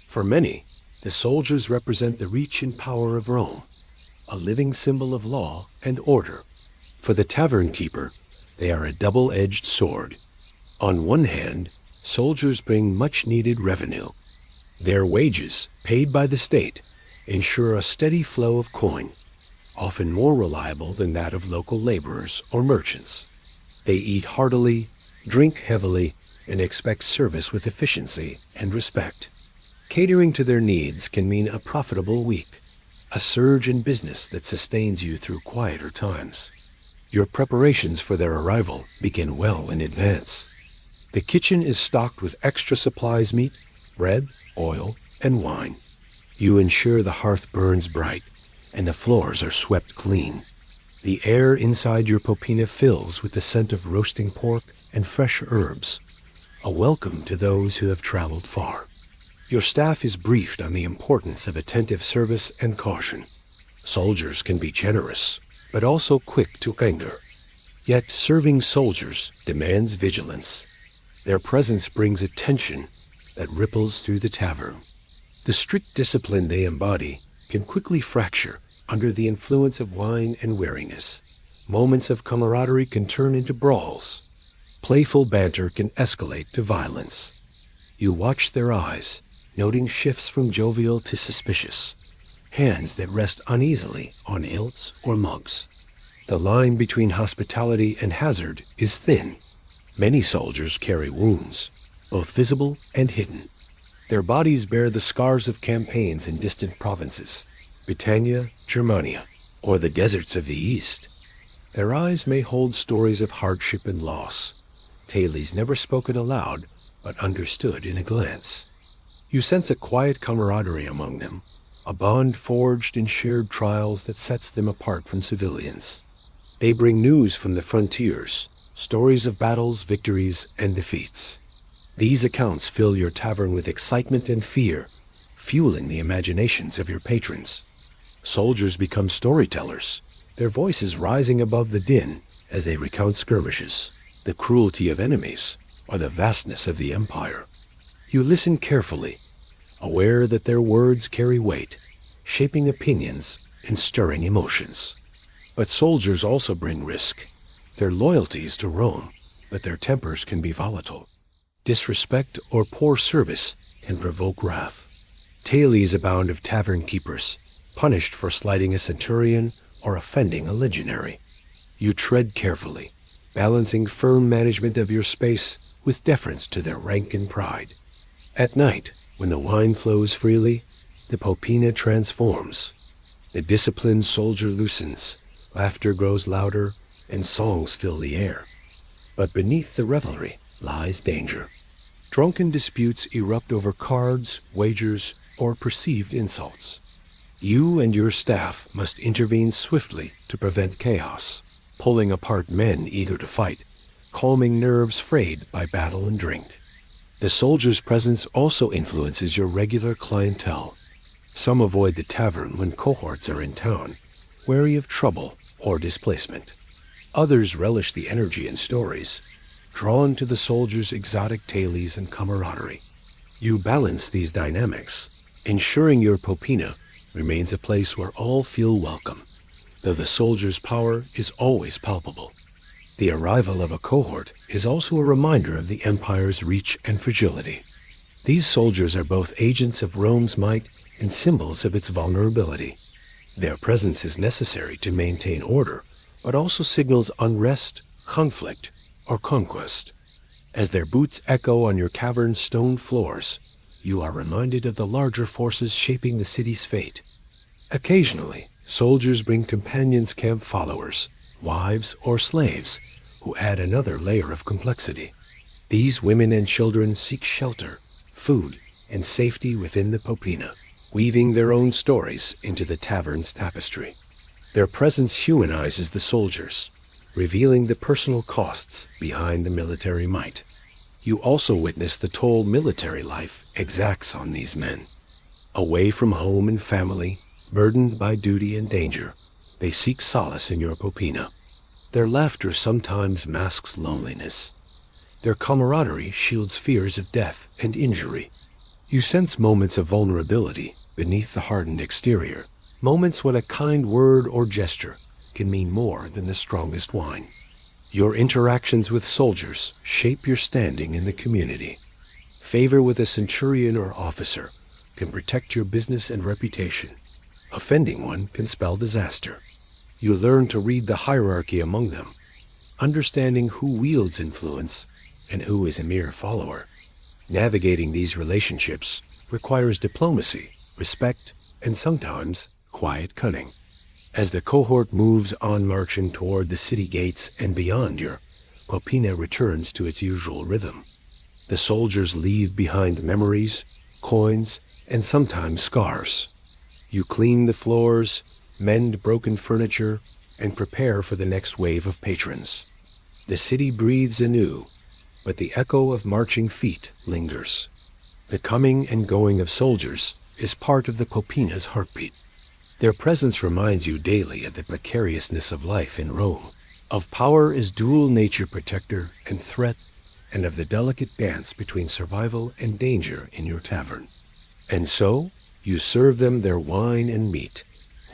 For many, the soldiers represent the reach and power of Rome, a living symbol of law and order. For the tavern keeper, they are a double-edged sword. On one hand, soldiers bring much-needed revenue. Their wages, paid by the state, ensure a steady flow of coin, often more reliable than that of local laborers or merchants. They eat heartily, drink heavily, and expect service with efficiency and respect. Catering to their needs can mean a profitable week, a surge in business that sustains you through quieter times. Your preparations for their arrival begin well in advance. The kitchen is stocked with extra supplies: meat, bread, oil, and wine. You ensure the hearth burns bright and the floors are swept clean. The air inside your popina fills with the scent of roasting pork and fresh herbs, a welcome to those who have traveled far. Your staff is briefed on the importance of attentive service and caution. Soldiers can be generous, but also quick to anger. Yet serving soldiers demands vigilance. Their presence brings a tension that ripples through the tavern. The strict discipline they embody can quickly fracture under the influence of wine and wariness. Moments of camaraderie can turn into brawls. Playful banter can escalate to violence. You watch their eyes, noting shifts from jovial to suspicious, hands that rest uneasily on hilts or mugs. The line between hospitality and hazard is thin. Many soldiers carry wounds, both visible and hidden. Their bodies bear the scars of campaigns in distant provinces, Britannia, Germania, or the deserts of the East. Their eyes may hold stories of hardship and loss, tales never spoken aloud, but understood in a glance. You sense a quiet camaraderie among them, a bond forged in shared trials that sets them apart from civilians. They bring news from the frontiers, stories of battles, victories, and defeats. These accounts fill your tavern with excitement and fear, fueling the imaginations of your patrons. Soldiers become storytellers, their voices rising above the din as they recount skirmishes, the cruelty of enemies, or the vastness of the empire. You listen carefully, aware that their words carry weight, shaping opinions and stirring emotions. But soldiers also bring risk. Their loyalty is to Rome, but their tempers can be volatile. Disrespect or poor service can provoke wrath. Tales abound of tavern keepers, punished for slighting a centurion or offending a legionary. You tread carefully, balancing firm management of your space with deference to their rank and pride. At night, when the wine flows freely, the popina transforms. The disciplined soldier loosens, laughter grows louder, and songs fill the air. But beneath the revelry lies danger. Drunken disputes erupt over cards, wagers, or perceived insults. You and your staff must intervene swiftly to prevent chaos, pulling apart men eager to fight, calming nerves frayed by battle and drink. The soldier's presence also influences your regular clientele. Some avoid the tavern when cohorts are in town, wary of trouble or displacement. Others relish the energy and stories, drawn to the soldier's exotic tales and camaraderie. You balance these dynamics, ensuring your popina remains a place where all feel welcome, though the soldier's power is always palpable. The arrival of a cohort is also a reminder of the empire's reach and fragility. These soldiers are both agents of Rome's might and symbols of its vulnerability. Their presence is necessary to maintain order, but also signals unrest, conflict, or conquest. As their boots echo on your cavern's stone floors, you are reminded of the larger forces shaping the city's fate. Occasionally, soldiers bring companions, camp followers, wives, or slaves, who add another layer of complexity. These women and children seek shelter, food, and safety within the popina, weaving their own stories into the tavern's tapestry. Their presence humanizes the soldiers, revealing the personal costs behind the military might. You also witness the toll military life exacts on these men. Away from home and family, burdened by duty and danger, they seek solace in your popina. Their laughter sometimes masks loneliness. Their camaraderie shields fears of death and injury. You sense moments of vulnerability beneath the hardened exterior, moments when a kind word or gesture can mean more than the strongest wine. Your interactions with soldiers shape your standing in the community. Favor with a centurion or officer can protect your business and reputation. Offending one can spell disaster. You learn to read the hierarchy among them, understanding who wields influence and who is a mere follower. Navigating these relationships requires diplomacy, respect, and sometimes quiet cunning. As the cohort moves on marching toward the city gates and beyond, your popina returns to its usual rhythm. The soldiers leave behind memories, coins, and sometimes scars. You clean the floors, mend broken furniture, and prepare for the next wave of patrons. The city breathes anew, but the echo of marching feet lingers. The coming and going of soldiers is part of the popina's heartbeat. Their presence reminds you daily of the precariousness of life in Rome, of power as dual nature protector and threat, and of the delicate dance between survival and danger in your tavern. And so, you serve them their wine and meat,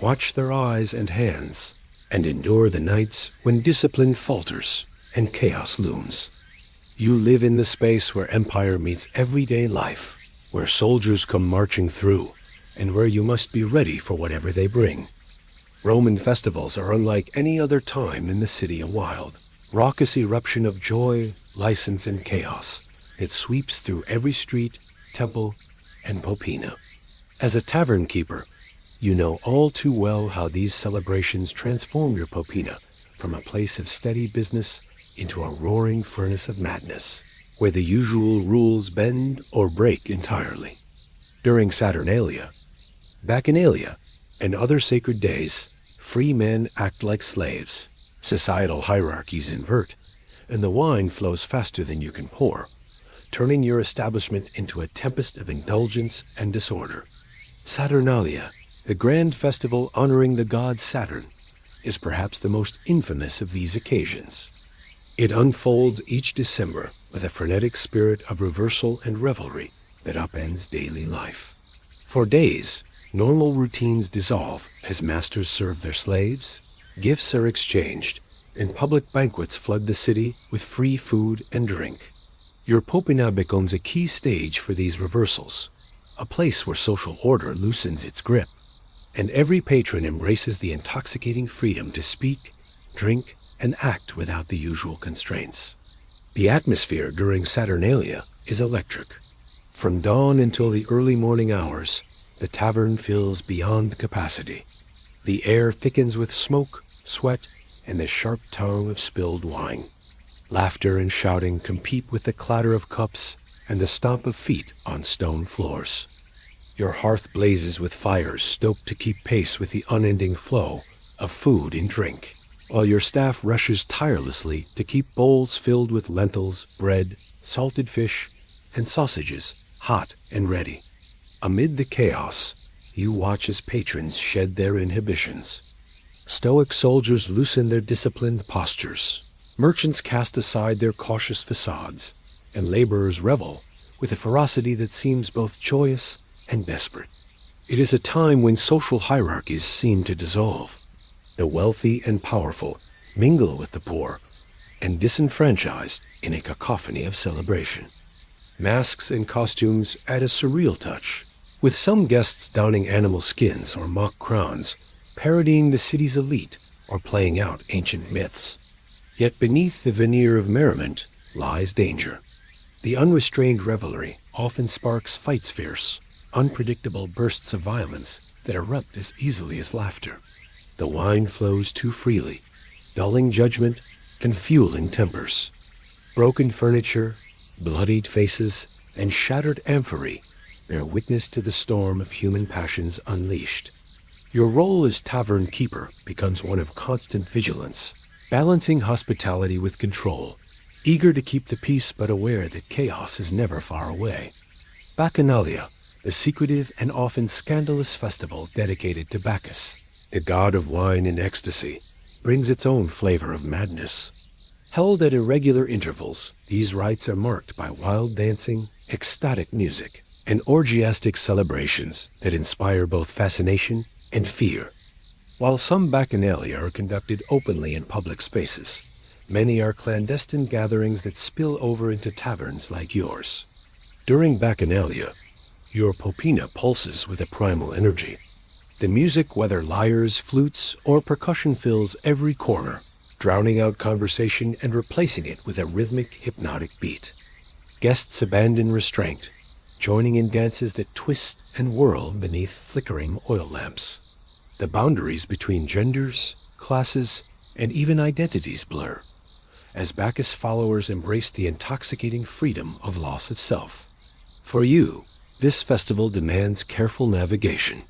watch their eyes and hands, and endure the nights when discipline falters and chaos looms. You live in the space where empire meets everyday life, where soldiers come marching through, and where you must be ready for whatever they bring. Roman festivals are unlike any other time in the city a wild, raucous eruption of joy, license, and chaos, that sweeps through every street, temple, and popina. As a tavern keeper, you know all too well how these celebrations transform your popina from a place of steady business into a roaring furnace of madness, where the usual rules bend or break entirely. During Saturnalia, Bacchanalia, and other sacred days, free men act like slaves, societal hierarchies invert, and the wine flows faster than you can pour, turning your establishment into a tempest of indulgence and disorder. Saturnalia, the grand festival honoring the god Saturn, is perhaps the most infamous of these occasions. It unfolds each December with a frenetic spirit of reversal and revelry that upends daily life. For days, normal routines dissolve as masters serve their slaves, gifts are exchanged, and public banquets flood the city with free food and drink. Your popina becomes a key stage for these reversals, a place where social order loosens its grip, and every patron embraces the intoxicating freedom to speak, drink, and act without the usual constraints. The atmosphere during Saturnalia is electric. From dawn until the early morning hours, the tavern fills beyond capacity. The air thickens with smoke, sweat, and the sharp tongue of spilled wine. Laughter and shouting compete with the clatter of cups and the stomp of feet on stone floors. Your hearth blazes with fires stoked to keep pace with the unending flow of food and drink, while your staff rushes tirelessly to keep bowls filled with lentils, bread, salted fish, and sausages hot and ready. Amid the chaos, you watch as patrons shed their inhibitions. Stoic soldiers loosen their disciplined postures. Merchants cast aside their cautious facades, and laborers revel with a ferocity that seems both joyous and desperate. It is a time when social hierarchies seem to dissolve. The wealthy and powerful mingle with the poor and disenfranchised in a cacophony of celebration. Masks and costumes add a surreal touch, with some guests donning animal skins or mock crowns, parodying the city's elite or playing out ancient myths. Yet beneath the veneer of merriment lies danger. The unrestrained revelry often sparks fights fierce, unpredictable bursts of violence that erupt as easily as laughter. The wine flows too freely, dulling judgment and fueling tempers. Broken furniture, bloodied faces, and shattered amphorae bear witness to the storm of human passions unleashed. Your role as tavern keeper becomes one of constant vigilance, balancing hospitality with control, eager to keep the peace but aware that chaos is never far away. Bacchanalia, the secretive and often scandalous festival dedicated to Bacchus, the god of wine and ecstasy, brings its own flavor of madness. Held at irregular intervals, these rites are marked by wild dancing, ecstatic music, and orgiastic celebrations that inspire both fascination and fear. While some bacchanalia are conducted openly in public spaces, many are clandestine gatherings that spill over into taverns like yours. During bacchanalia, your popina pulses with a primal energy. The music, whether lyres, flutes, or percussion, fills every corner, drowning out conversation and replacing it with a rhythmic, hypnotic beat. Guests abandon restraint, joining in dances that twist and whirl beneath flickering oil lamps. The boundaries between genders, classes, and even identities blur, as Bacchus followers embrace the intoxicating freedom of loss of self. For you, this festival demands careful navigation.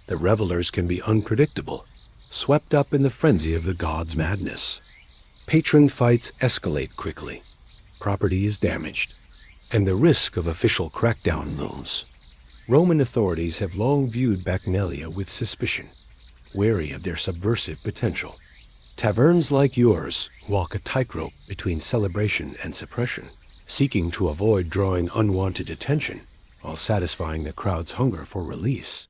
The revelers can be unpredictable, swept up in the frenzy of the god's madness. Patron fights escalate quickly, property is damaged, and the risk of official crackdown looms. Roman authorities have long viewed bacchanalia with suspicion, wary of their subversive potential. Taverns like yours walk a tightrope between celebration and suppression, seeking to avoid drawing unwanted attention while satisfying the crowd's hunger for release.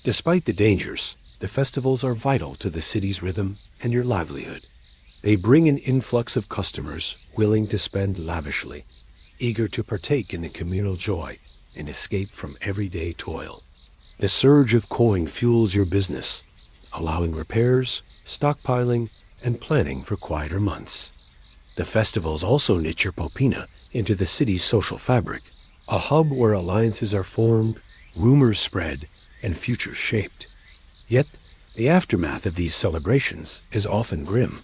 Despite the dangers, the festivals are vital to the city's rhythm and your livelihood. They bring an influx of customers willing to spend lavishly, eager to partake in the communal joy and escape from everyday toil. The surge of coin fuels your business, allowing repairs, stockpiling, and planning for quieter months. The festivals also knit your popina into the city's social fabric, a hub where alliances are formed, rumors spread, and futures shaped. Yet, the aftermath of these celebrations is often grim.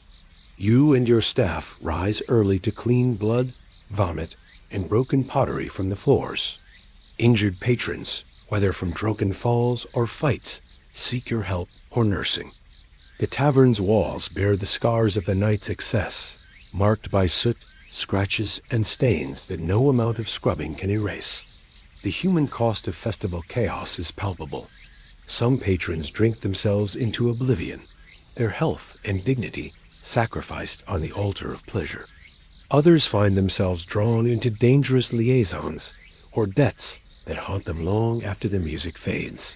You and your staff rise early to clean blood, vomit, and broken pottery from the floors. Injured patrons, whether from drunken falls or fights, seek your help or nursing. The tavern's walls bear the scars of the night's excess, marked by soot, scratches, and stains that no amount of scrubbing can erase. The human cost of festival chaos is palpable. Some patrons drink themselves into oblivion, their health and dignity sacrificed on the altar of pleasure. Others find themselves drawn into dangerous liaisons or debts that haunt them long after the music fades.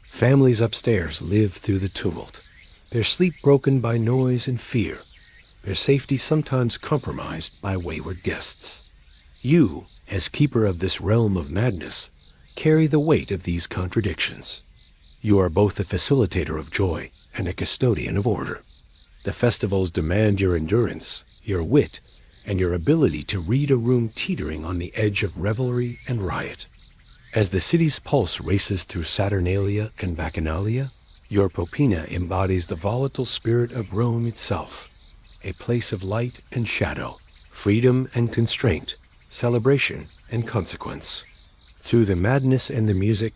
Families upstairs live through the tumult, their sleep broken by noise and fear, their safety sometimes compromised by wayward guests. You, as keeper of this realm of madness, carry the weight of these contradictions. You are both a facilitator of joy and a custodian of order. The festivals demand your endurance, your wit, and your ability to read a room teetering on the edge of revelry and riot. As the city's pulse races through Saturnalia and Bacchanalia, your popina embodies the volatile spirit of Rome itself, a place of light and shadow, freedom and constraint, celebration and consequence. Through the madness and the music,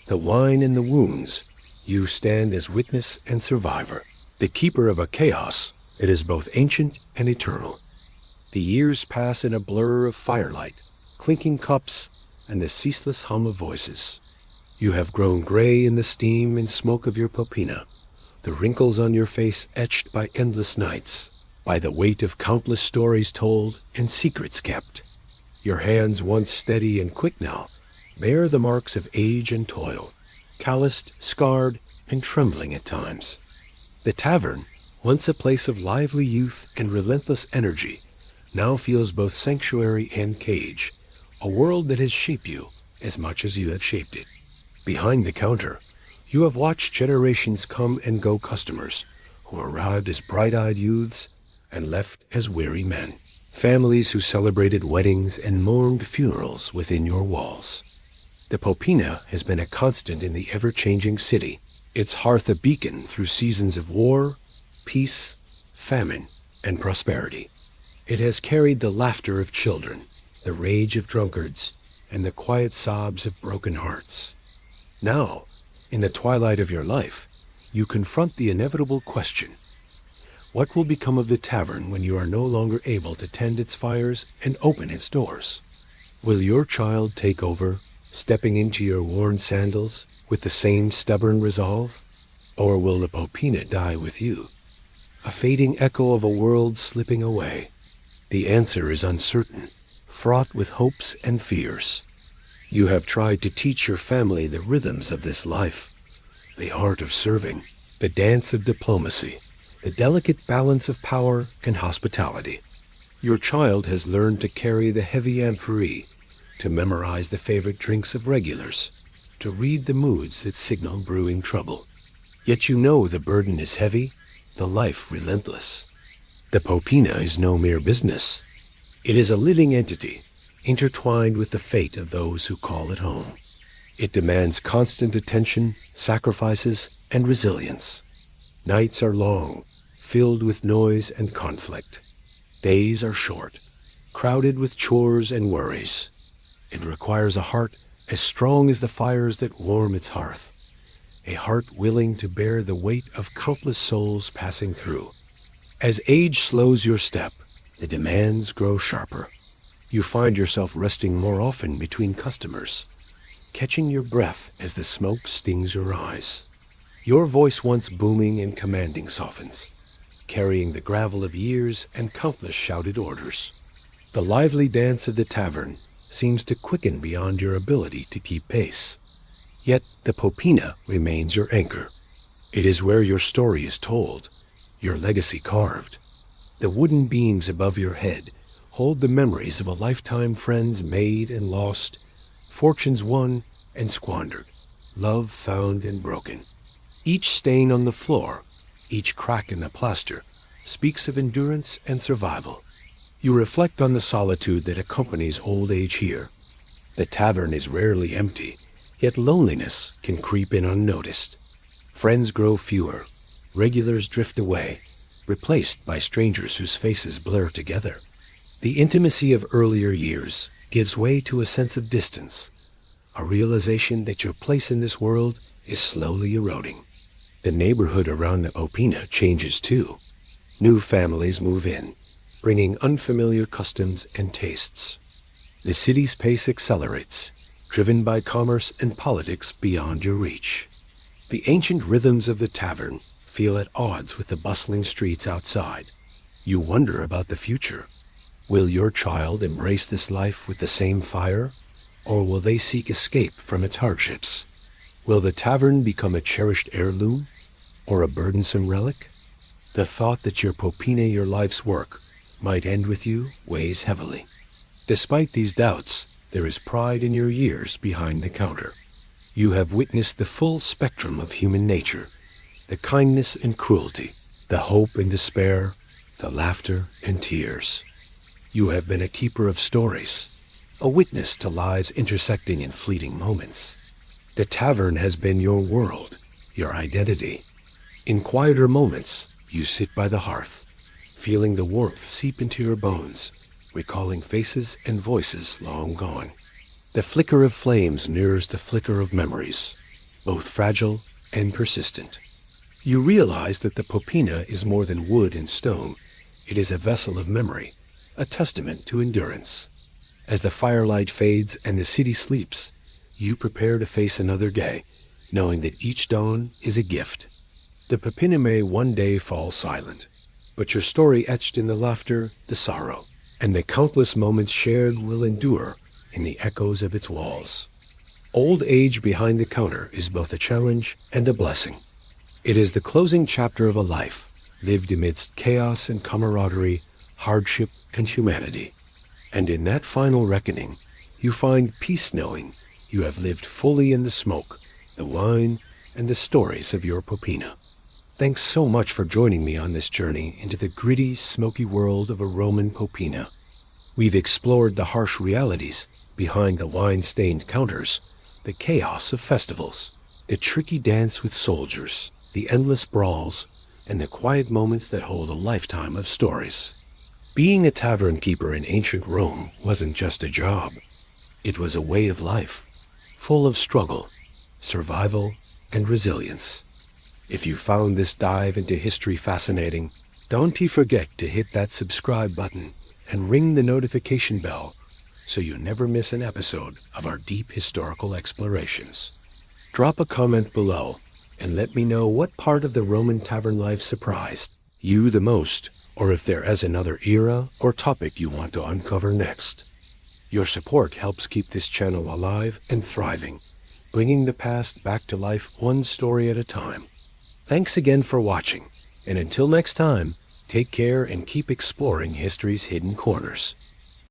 the wine and the wounds, you stand as witness and survivor, the keeper of a chaos that is both ancient and eternal. The years pass in a blur of firelight, clinking cups, and the ceaseless hum of voices. You have grown gray in the steam and smoke of your popina, the wrinkles on your face etched by endless nights, by the weight of countless stories told and secrets kept. Your hands, once steady and quick now, bear the marks of age and toil, calloused, scarred, and trembling at times. The tavern, once a place of lively youth and relentless energy, now feels both sanctuary and cage, a world that has shaped you as much as you have shaped it. Behind the counter, you have watched generations come and go customers who arrived as bright-eyed youths and left as weary men. Families who celebrated weddings and mourned funerals within your walls. The popina has been a constant in the ever-changing city, its hearth a beacon through seasons of war, peace, famine, and prosperity. It has carried the laughter of children, the rage of drunkards, and the quiet sobs of broken hearts. Now, in the twilight of your life, you confront the inevitable question: what will become of the tavern when you are no longer able to tend its fires and open its doors? Will your child take over, stepping into your worn sandals with the same stubborn resolve? Or will the popina die with you, a fading echo of a world slipping away? The answer is uncertain, fraught with hopes and fears. You have tried to teach your family the rhythms of this life, the art of serving, the dance of diplomacy, the delicate balance of power and hospitality. Your child has learned to carry the heavy amphorae, to memorize the favorite drinks of regulars, to read the moods that signal brewing trouble. Yet you know the burden is heavy, the life relentless. The popina is no mere business. It is a living entity, intertwined with the fate of those who call it home. It demands constant attention, sacrifices, and resilience. Nights are long, filled with noise and conflict. Days are short, crowded with chores and worries. It requires a heart as strong as the fires that warm its hearth, a heart willing to bear the weight of countless souls passing through. As age slows your step, the demands grow sharper. You find yourself resting more often between customers, catching your breath as the smoke stings your eyes. Your voice once booming and commanding softens, carrying the gravel of years and countless shouted orders. The lively dance of the tavern seems to quicken beyond your ability to keep pace. Yet the popina remains your anchor. It is where your story is told, your legacy carved. The wooden beams above your head hold the memories of a lifetime friends made and lost, fortunes won and squandered, love found and broken. Each stain on the floor, each crack in the plaster, speaks of endurance and survival. You reflect on the solitude that accompanies old age here. The tavern is rarely empty, yet loneliness can creep in unnoticed. Friends grow fewer, regulars drift away, replaced by strangers whose faces blur together. The intimacy of earlier years gives way to a sense of distance, a realization that your place in this world is slowly eroding. The neighborhood around the Opina changes too. New families move in, bringing unfamiliar customs and tastes. The city's pace accelerates, driven by commerce and politics beyond your reach. The ancient rhythms of the tavern feel at odds with the bustling streets outside. You wonder about the future. Will your child embrace this life with the same fire, or will they seek escape from its hardships? Will the tavern become a cherished heirloom, or a burdensome relic? The thought that your popine, your life's work, might end with you weighs heavily. Despite these doubts, there is pride in your years behind the counter. You have witnessed the full spectrum of human nature, the kindness and cruelty, the hope and despair, the laughter and tears. You have been a keeper of stories, a witness to lives intersecting in fleeting moments. The tavern has been your world, your identity. In quieter moments, you sit by the hearth, feeling the warmth seep into your bones, recalling faces and voices long gone. The flicker of flames mirrors the flicker of memories, both fragile and persistent. You realize that the popina is more than wood and stone. It is a vessel of memory, a testament to endurance. As the firelight fades and the city sleeps, you prepare to face another day, knowing that each dawn is a gift. The popina may one day fall silent, but your story etched in the laughter, the sorrow, and the countless moments shared will endure in the echoes of its walls. Old age behind the counter is both a challenge and a blessing. It is the closing chapter of a life lived amidst chaos and camaraderie, hardship and humanity. And in that final reckoning, you find peace knowing you have lived fully in the smoke, the wine, and the stories of your popina. Thanks so much for joining me on this journey into the gritty, smoky world of a Roman popina. We've explored the harsh realities behind the wine-stained counters, the chaos of festivals, the tricky dance with soldiers, the endless brawls, and the quiet moments that hold a lifetime of stories. Being a tavern keeper in ancient Rome wasn't just a job. It was a way of life, full of struggle, survival, and resilience. If you found this dive into history fascinating, don't forget to hit that subscribe button and ring the notification bell so you never miss an episode of our deep historical explorations. Drop a comment below and let me know what part of the Roman tavern life surprised you the most, or if there is another era or topic you want to uncover next. Your support helps keep this channel alive and thriving, bringing the past back to life one story at a time. Thanks again for watching, and until next time, take care and keep exploring history's hidden corners.